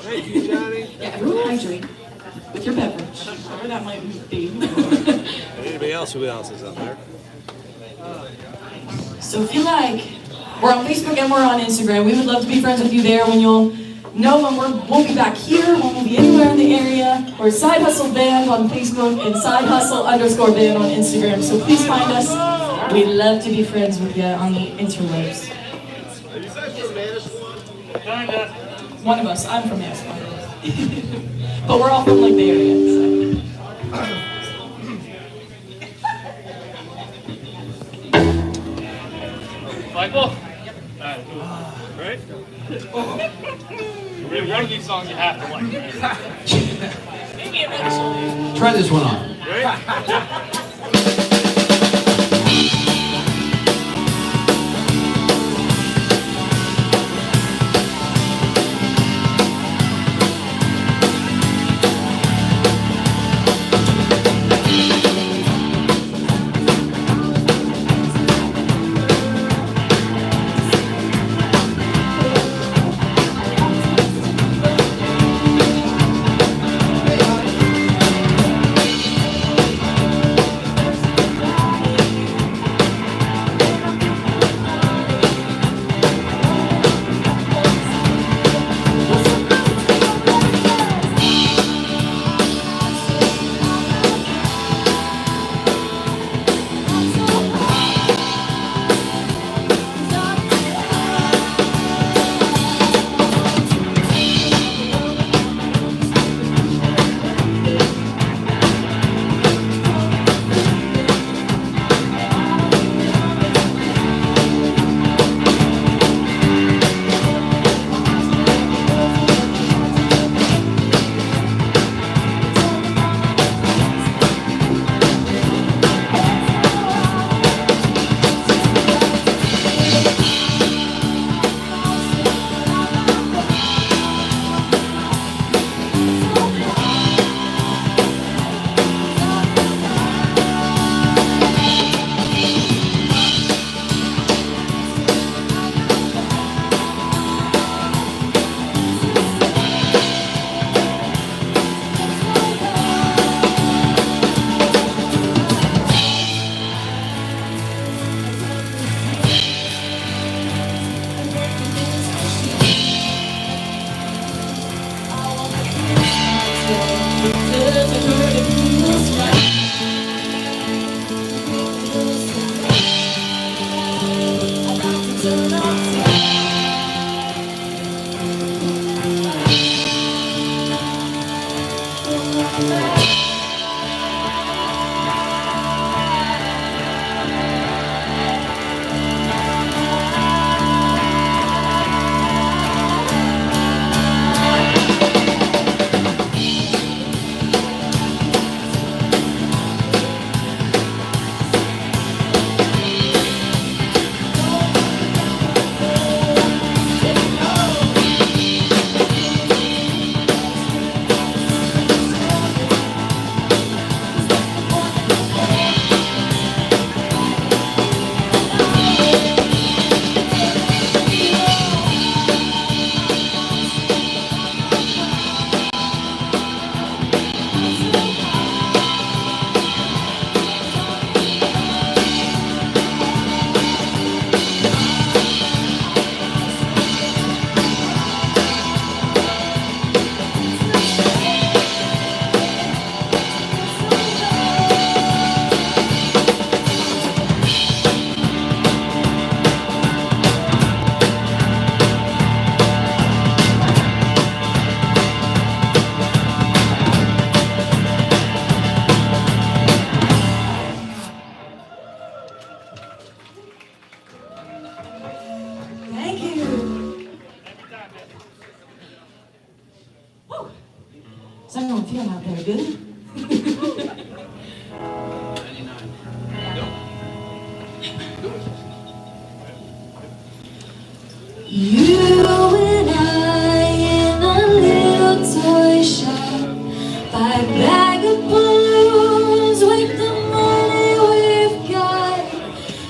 Thank you, Johnny. Yeah, everyone hydrate with your beverage, whatever that might be. Anybody else? Who else is up there? So if you like, we're on Facebook and we're on Instagram. We would love to be friends with you there when you'll know when we'll be back here, when we'll be anywhere in the area. We're Side Hustle Band on Facebook and Side Hustle_band on Instagram. So please find us. We'd love to be friends with you on the interwebs. Are you guys from Manasquan? Kinda. One of us, I'm from Aspen. But we're all from like the area. So. Michael? Alright, right? One of these songs you have to like, right? Try this one on. Right? So everyone feeling out there good? You and I in a little toy shop, buy a bag of balloons with the money we've got,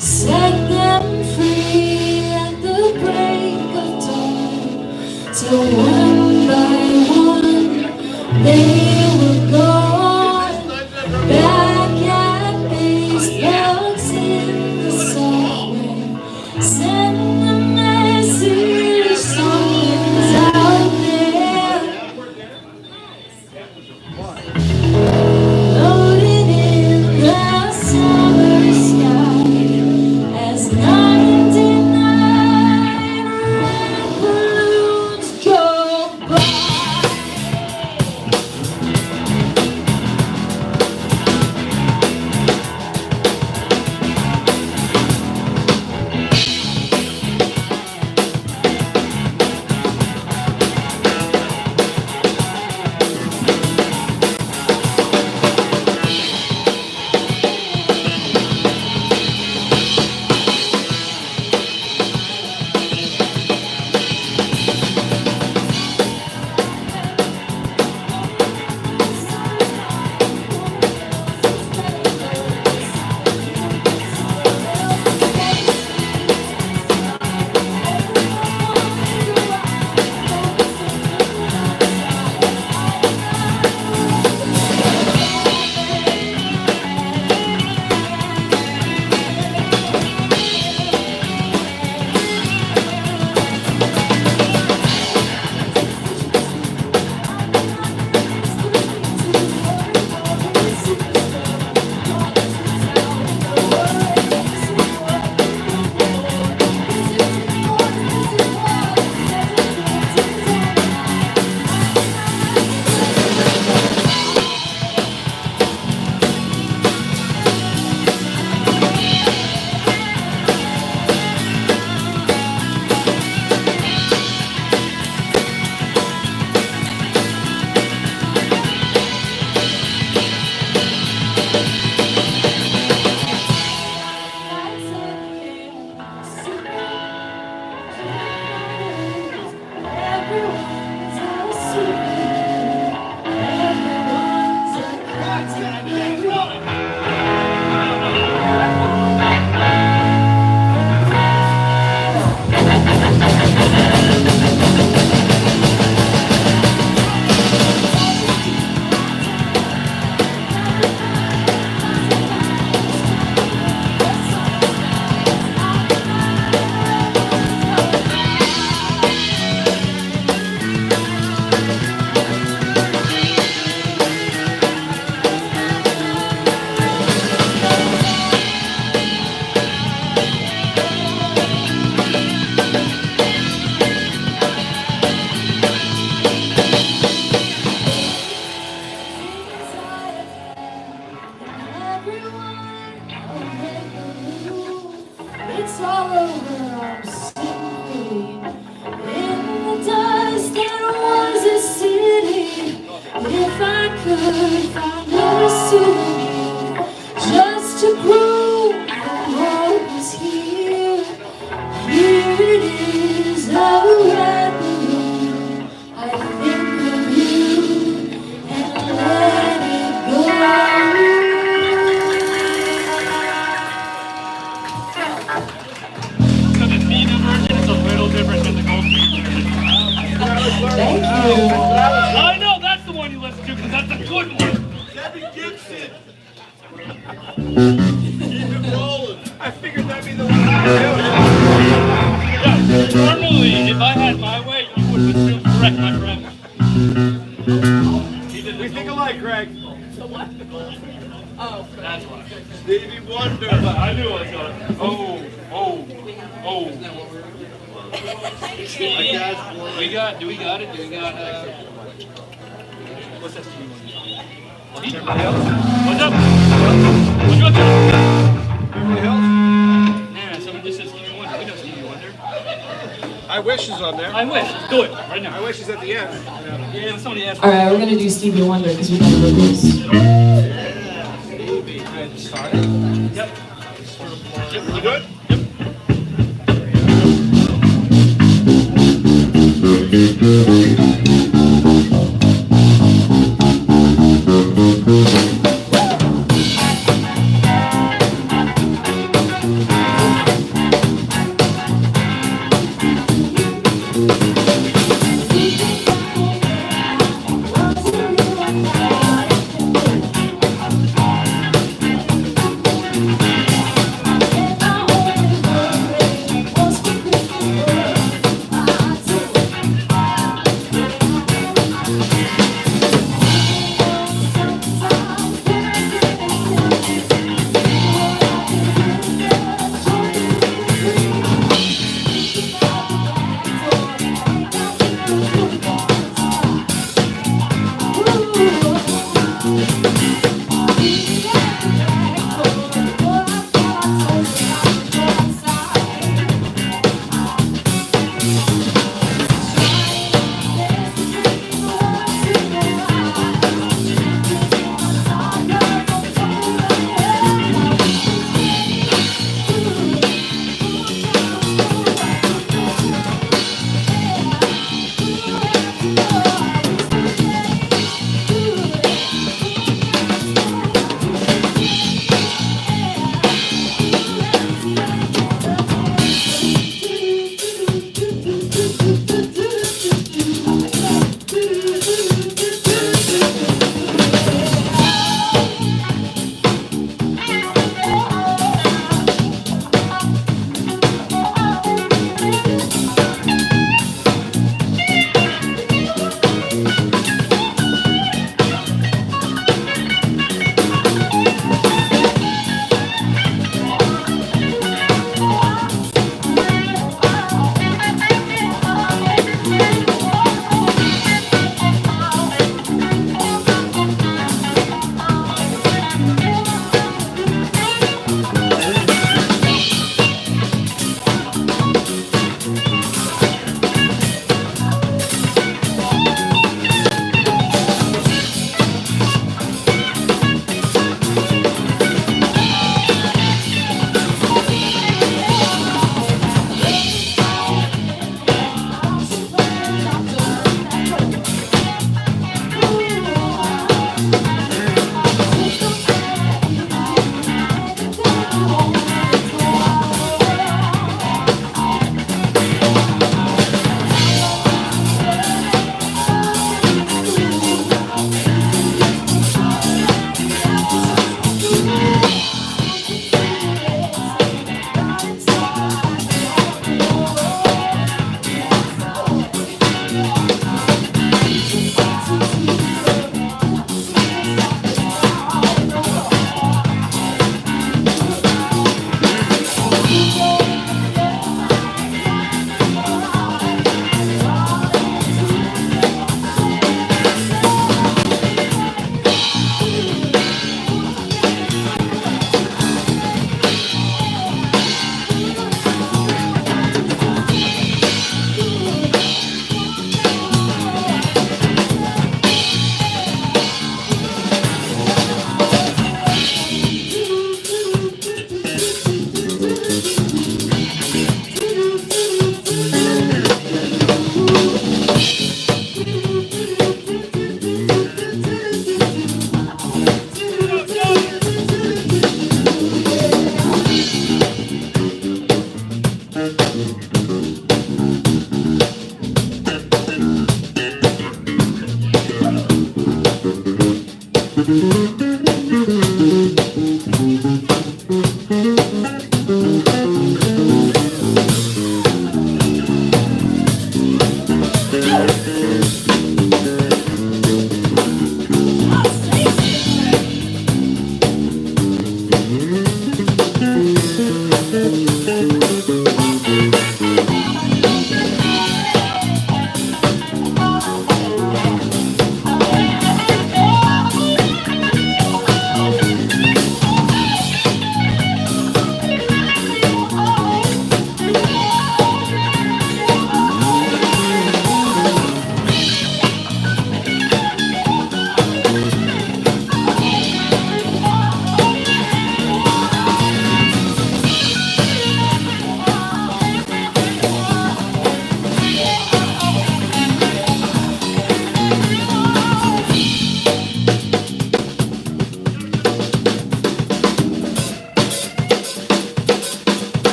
set them free at the break of dawn, till one by one they were gone. Back at base, bugs in the subway, sending a message, something's out there. Loaded in the summer sky as 99 red balloons drove by. It's all over, I'm simply in the dust that was a city. If I could find a souvenir just to prove that hope is here, here it is, a red balloon. I think of you and let it go. So the Nina version is a little different than the Goldfinger version. Thank you. I know that's the one you listen to because that's a good one. Debbie Gibson. Keep it rolling. I figured that'd be the one. Yeah, normally, if I had my way, you would have been correct, my friend. We think alike, Greg. That's why. Stevie Wonder. I knew I was going. Oh. We got it? What's that Stevie Wonder? What's up? What's up? Beverly Hills. Nah, someone just said Stevie Wonder. We know Stevie Wonder. I Wish is on there. I wish. Let's do it right now. I Wish is at the end. Yeah, somebody asked. All right, we're gonna do Stevie Wonder because we got the vocals. Stevie. Start it. Yep. You good?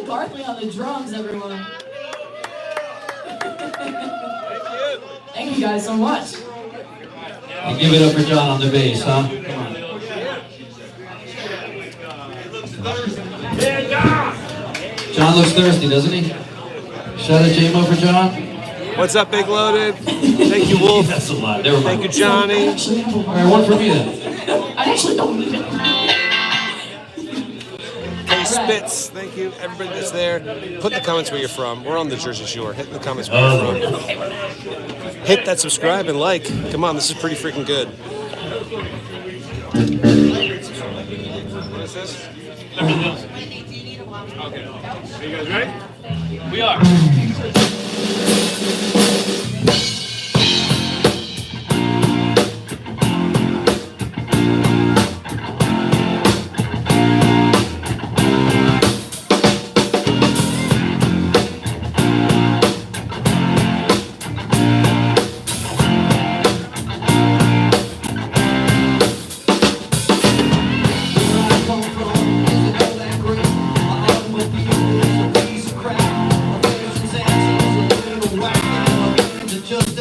Garthly on the drums, everyone. Thank you guys so much. You give it up for John on the bass, huh? John looks thirsty, doesn't he? Shout out J-Mo for John. What's up, Big Loaded? Thank you, Wolf. That's a lot. Never mind. Thank you, Johnny. All right, one for me then. I actually don't need it. Hey, Spitz. Thank you, everybody that's there. Put in the comments where you're from. We're on the Jersey Shore. Hit in the comments where you're from. Hit that subscribe and like. Come on, this is pretty freaking good. What is this? Okay. Are you guys ready? We are. Just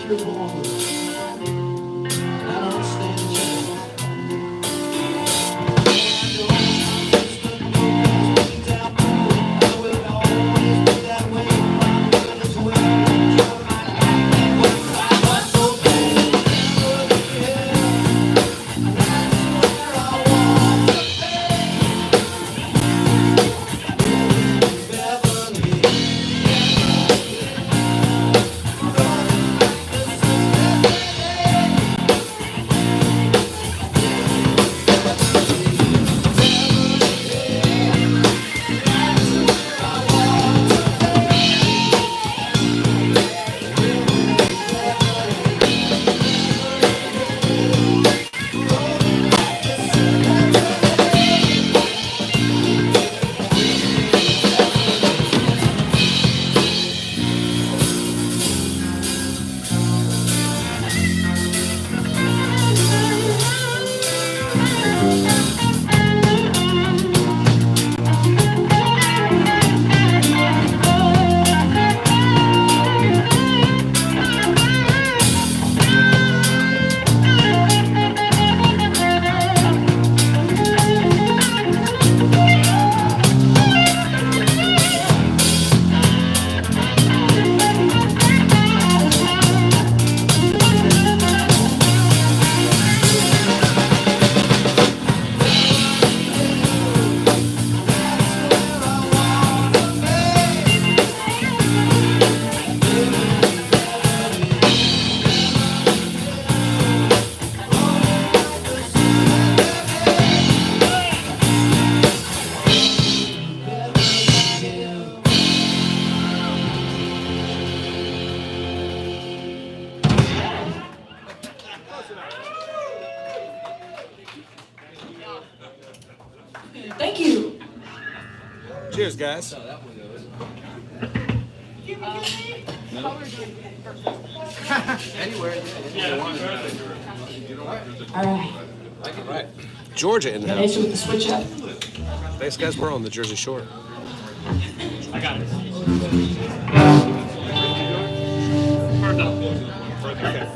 your voice. I don't stand a chance. Thank you. Cheers, guys. All right. All right. Georgia in the Got house. issue with the switch up. Thanks, guys. We're on the Jersey Shore. I got it. First up. Okay.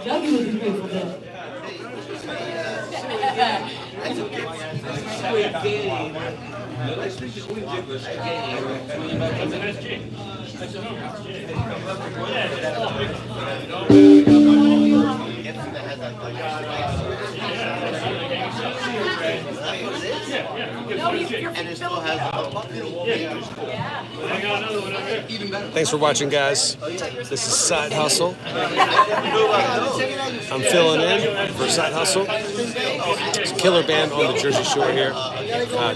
Dougie was the Grateful Dead. And it still has a Thanks for watching, guys. This is Side Hustle. I'm filling in for Side Hustle. It's a killer band on the Jersey Shore here.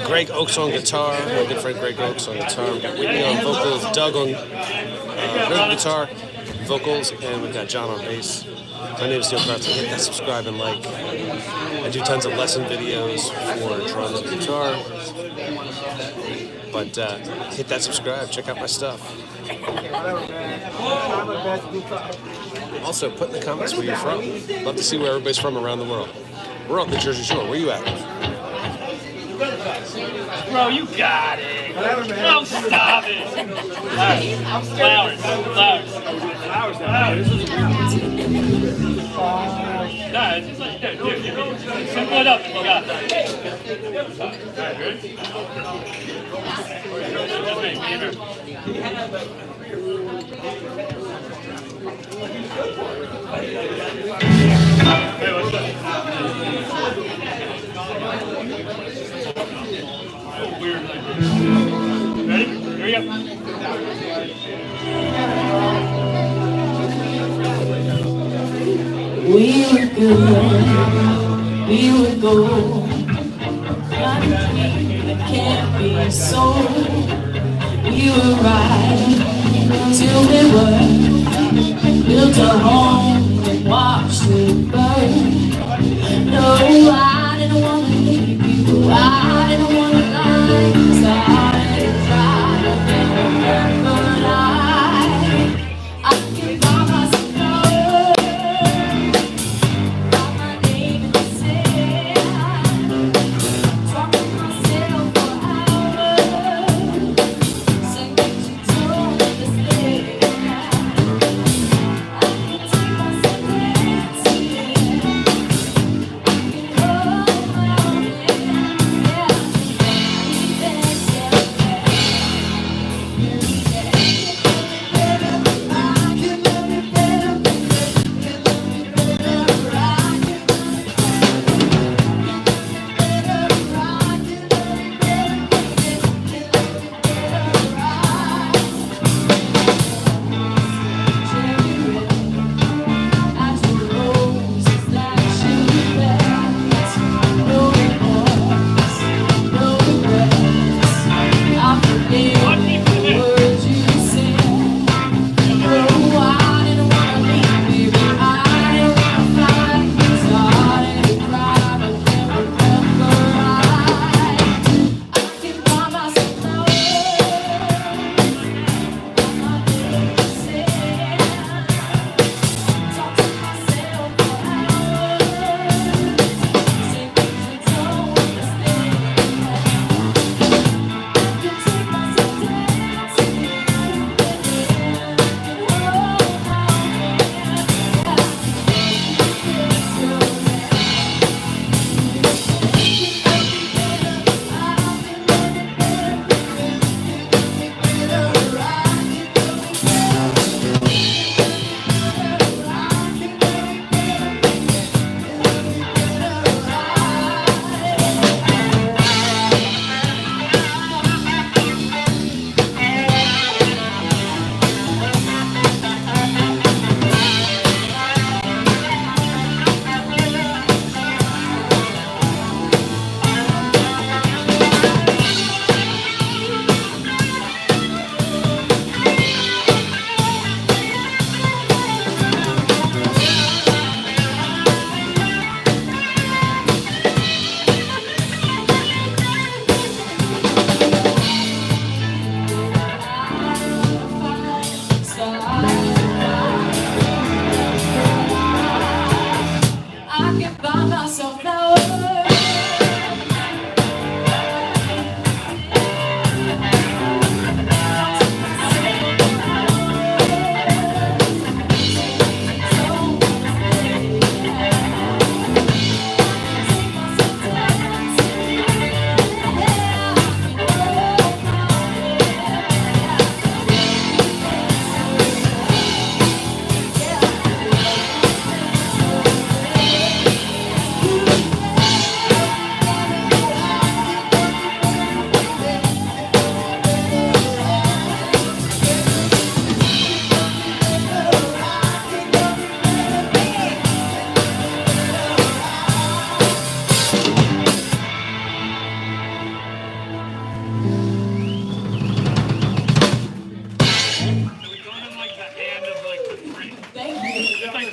Greg Oaks on guitar, my good friend Greg Oaks on guitar. We've got Whitney on vocals, Doug on rhythm guitar, vocals, and we've got John on bass. My name is Garthly. Hit that subscribe and like. I do tons of lesson videos for drums and guitar. But hit that subscribe, check out my stuff. Also, put in the comments where you're from. Love to see where everybody's from around the world. We're on the Jersey Shore. Where you at? Bro, you got it. No, stop it. Flowers. Nah, it's just like, dude, simple it up if you got that. Alright, ready? Hey, what's up? Weird. Ready? Here we go. We were good, we would go, nothing that can't be sold. We were right till we were, built a home and watched it burn. No, I didn't want to leave you, I didn't want to lie, started to cry, but I can buy myself.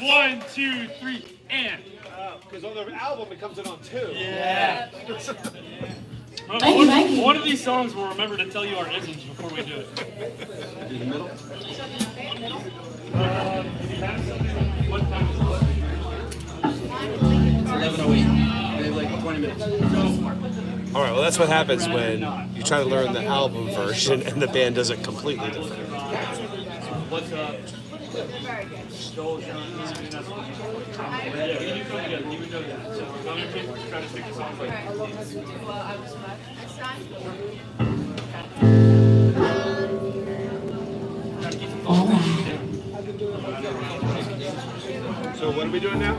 1, 2, 3, and. Because on the album it comes in on 2. Yeah. Thank you, thank you. One of these songs will remember to tell you our isms before we do it. In the middle. If you have something, what time is it? 11:08. We have like 20 minutes. All right, well that's what happens when you try to learn the album version and the band does it completely different. What's up? Yeah, we can come together. You would know that. So we're going to try to stick to songs like that. So what are we doing now?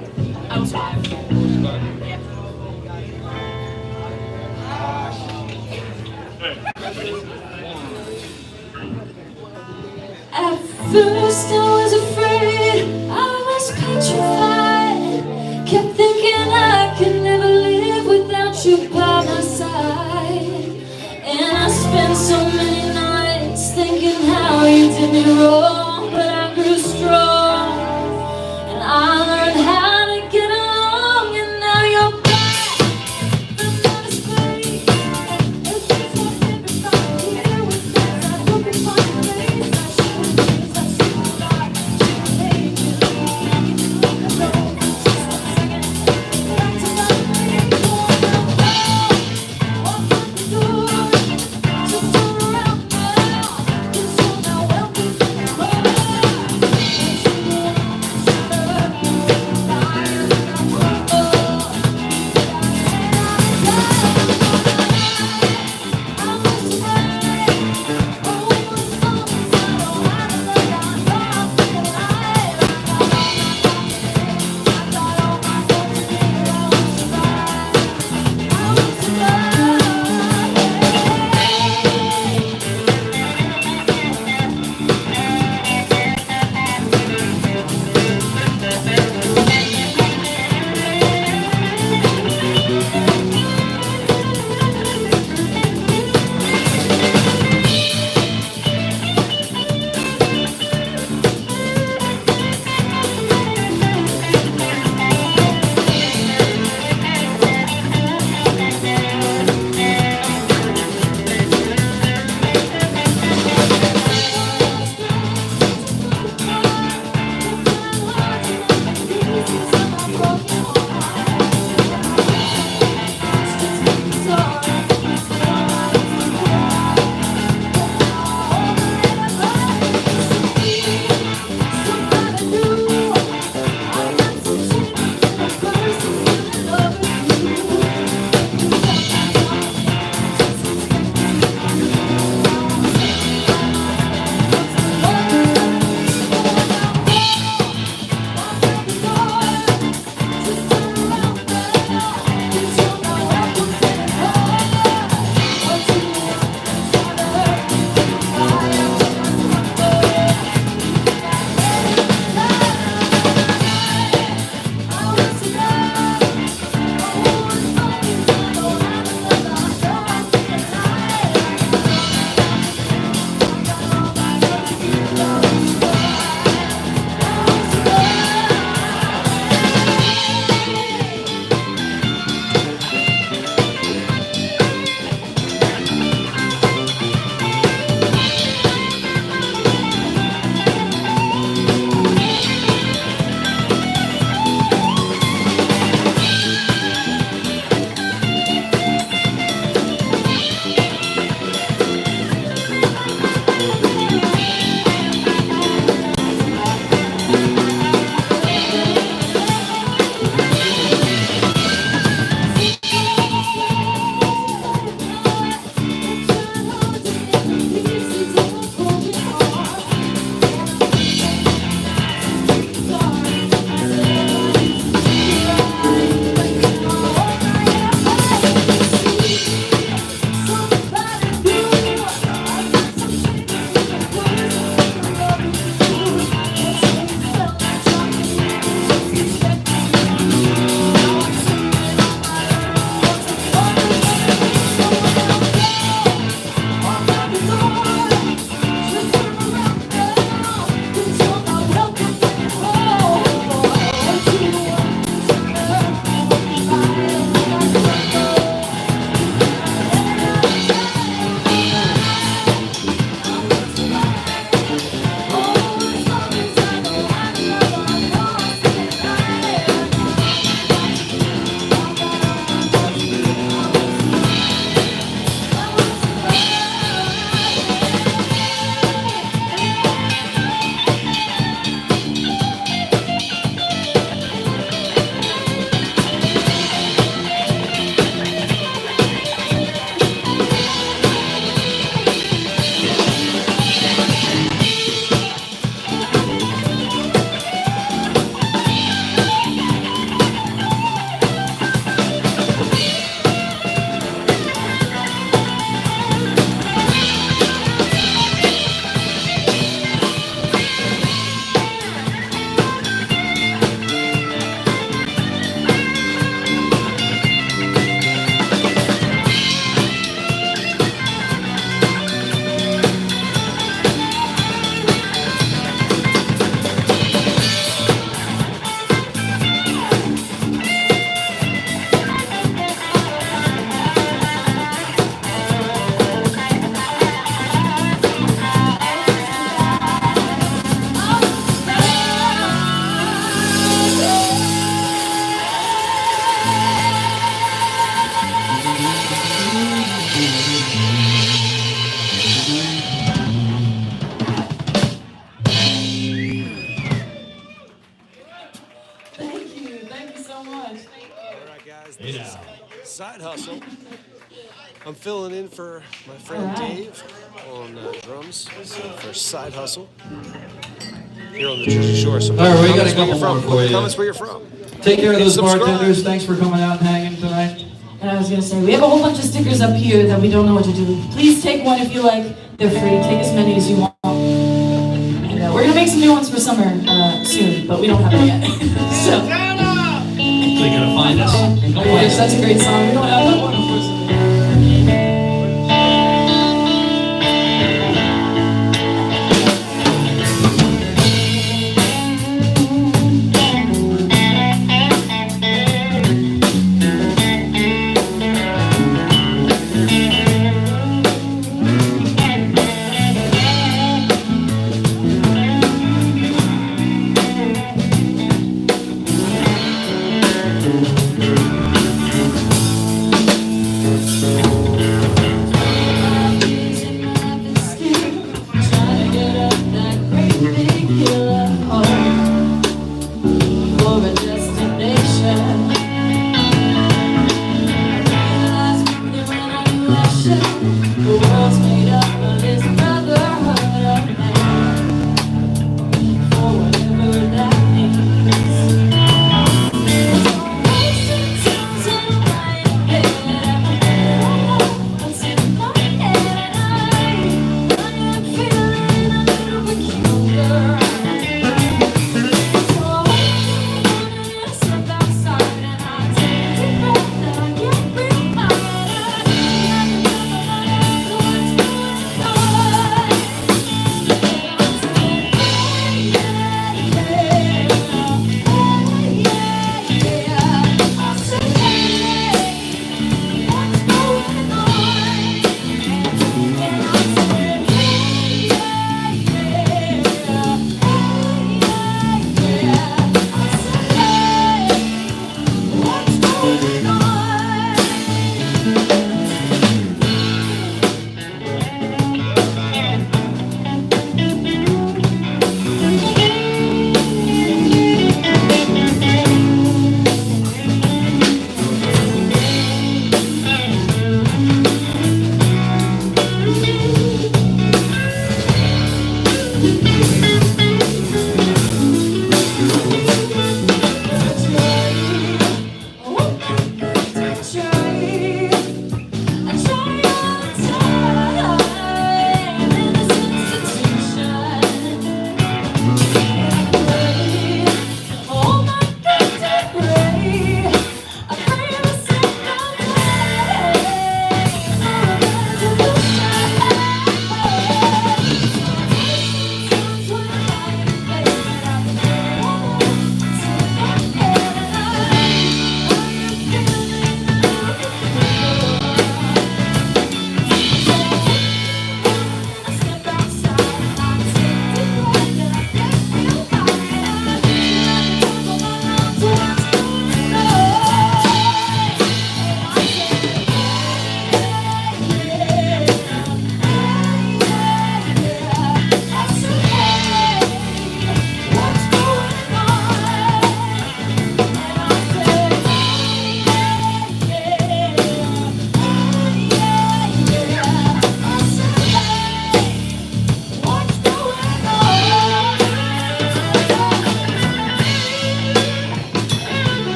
At first I was afraid, I was petrified. Kept thinking I could never live without you by my side. And I spent so many nights thinking how you did me wrong. But I grew strong, and I learned how to get along. And now you're back from outer space. It's just my favorite song here with friends. I hope you find a place. I should have been such a star. Side Hustle. I'm filling in for my friend Dave on drums for Side Hustle here on the Jersey Shore. So All right, we got a comments where couple you're from. more for Put you. comments where you're from. Take care of those Subscribe. bartenders. Thanks for coming out and hanging tonight. And I was gonna say, we have a whole bunch of stickers up here that we don't know what to do. Please take one if you like. They're free. Take as many as you want. And we're gonna make some new ones for summer soon, but we don't have them yet. So you gotta find us. yes, that's a great song. We don't have that one, unfortunately.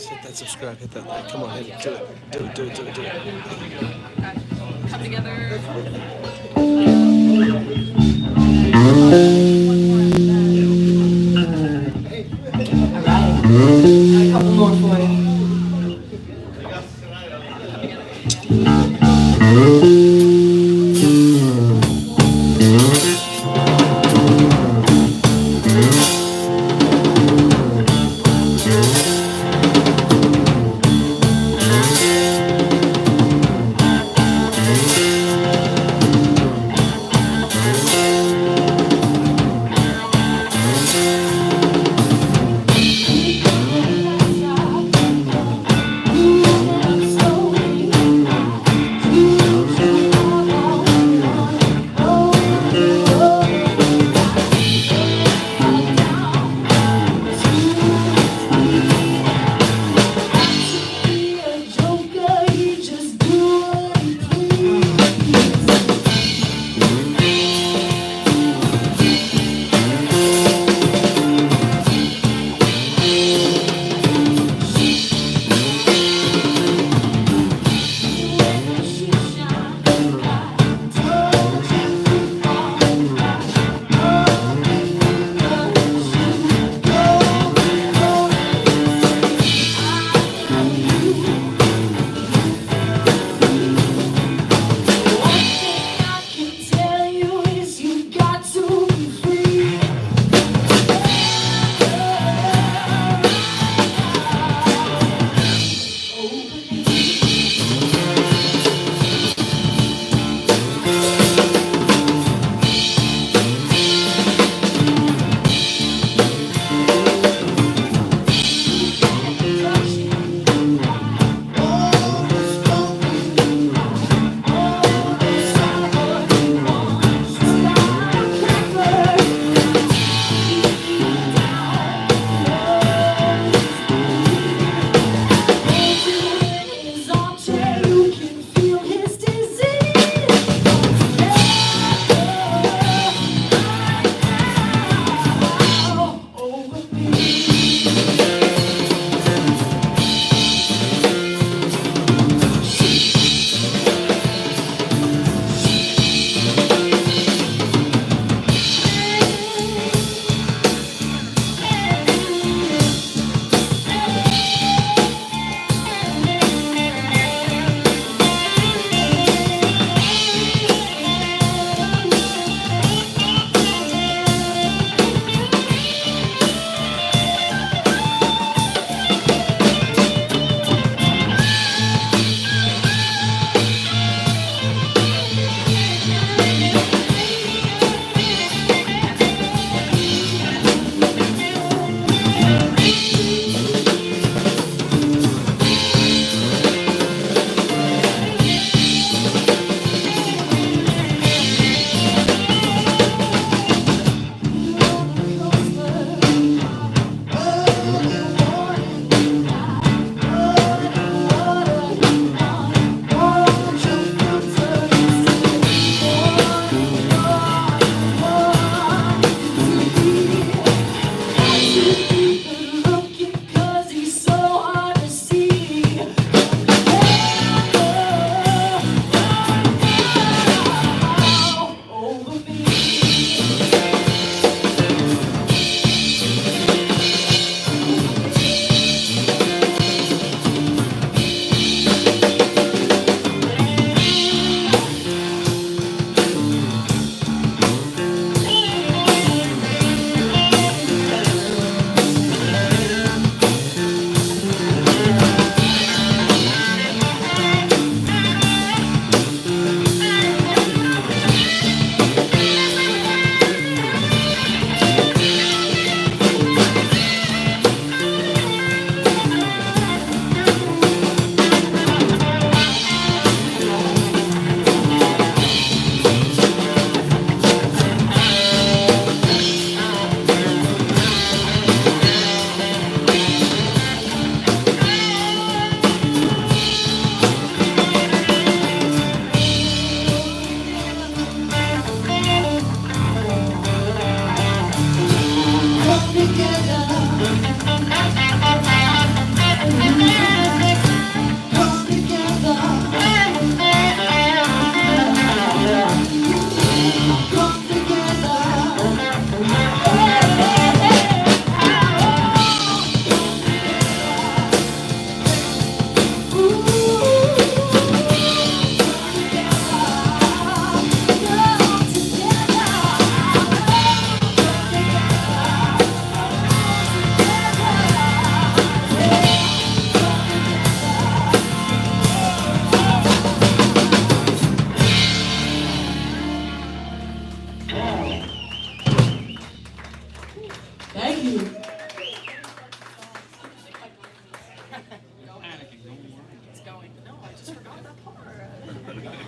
hit that subscribe, hit that like. Come on, hit it. Do it. Do it. Do it. Do it. Do it. Come together. A couple more for you.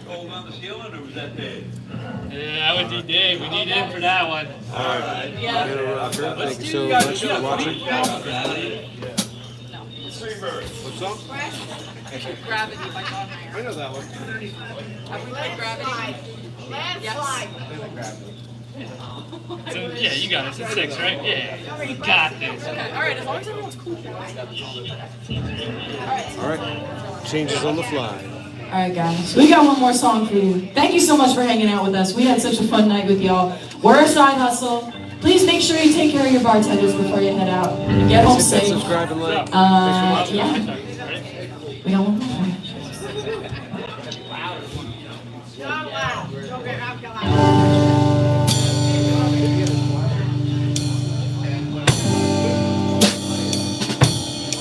cold on the ceiling, or was that Dave? Yeah, that would be Dave. We need him for that one. All right. Thank you so much for watching. What's up? Gravity by John Mayer. I know that one. Have we played Gravity? Landslide. So, yeah, you got it. It's 6, right? Yeah. You got this. Okay, alright, as long as everyone's cool. All right. Changes on the fly. All right, guys. We got one more song for you. Thank you so much for hanging out with us. We had such a fun night with y'all. We're a side hustle. Please make sure you take care of your bartenders before you head out. Get home safe. Subscribe and like. Yeah. We got one more.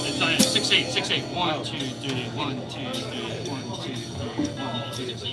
It's on 6-8, 6-8. 1, 2, 3, 1, 2, 3, 1, 2, 3, 1, 2, 3.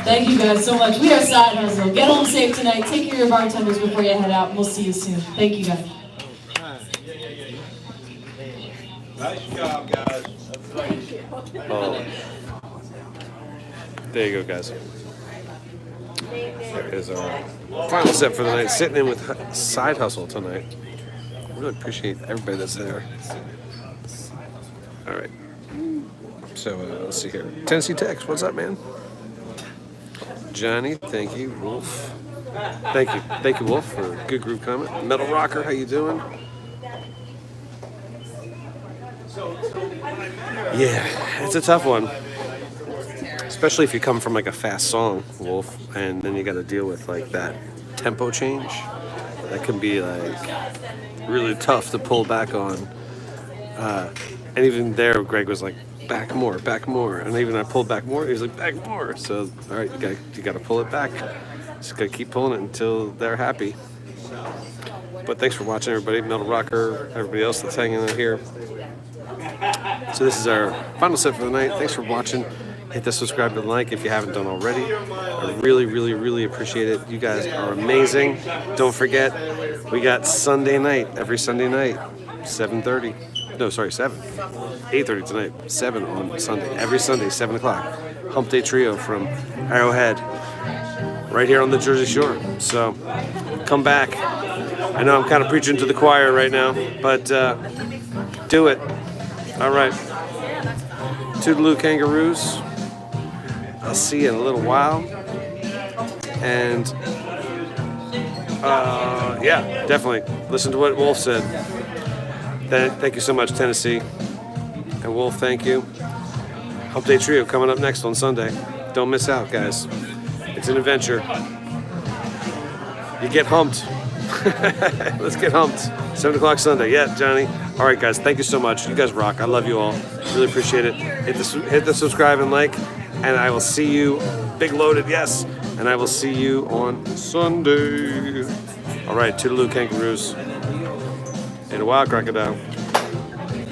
Thank you guys so much. We are Side Hustle. Get home safe tonight. Take care of your bartenders before you head out. And we'll see you soon. Thank you guys. Nice job, guys. Oh. There you go, guys. There is our final set for the night. Sitting in with Side Hustle tonight. Really appreciate everybody that's there. All right. So let's see here. Tennessee Tex, what's up, man? Johnny, thank you. Wolf, thank you, Wolf, for a good group comment. Metal Rocker, how you doing? Yeah, it's a tough one, especially if you come from like a fast song, Wolf, and then you got to deal with like that tempo change. That can be like really tough to pull back on. And even there, Greg was like, back more, and even I pulled back more. He was like, back more. So all right, you got to pull it back. Just got to keep pulling it until they're happy. But thanks for watching, everybody. Metal Rocker, everybody else that's hanging out here. So this is our final set for the night. Thanks for watching. Hit the subscribe and like if you haven't done already. I really, really, really appreciate it. You guys are amazing. Don't forget, we got Sunday night, every Sunday night, 7:30. No, sorry, 7. 8:30 tonight, 7 on Sunday. Every Sunday, 7 o'clock. Hump Day Trio from Arrowhead, right here on the Jersey Shore. So come back. I know I'm kind of preaching to the choir right now, but do it. All right. Toodaloo Kangaroos. I'll see you in a little while. And yeah, definitely listen to what Wolf said. Thank you so much, Tennessee. And Wolf, thank you. Hump Day Trio coming up next on Sunday. Don't miss out, guys. It's an adventure. You get humped. Let's get humped. 7 o'clock Sunday. Yeah, Johnny. All right, guys. Thank you so much. You guys rock. I love you all. Really appreciate it. Hit the subscribe and like. And I will see you. Big loaded, yes. And I will see you on Sunday. All right, Toodaloo Kangaroos. And a wild crocodile.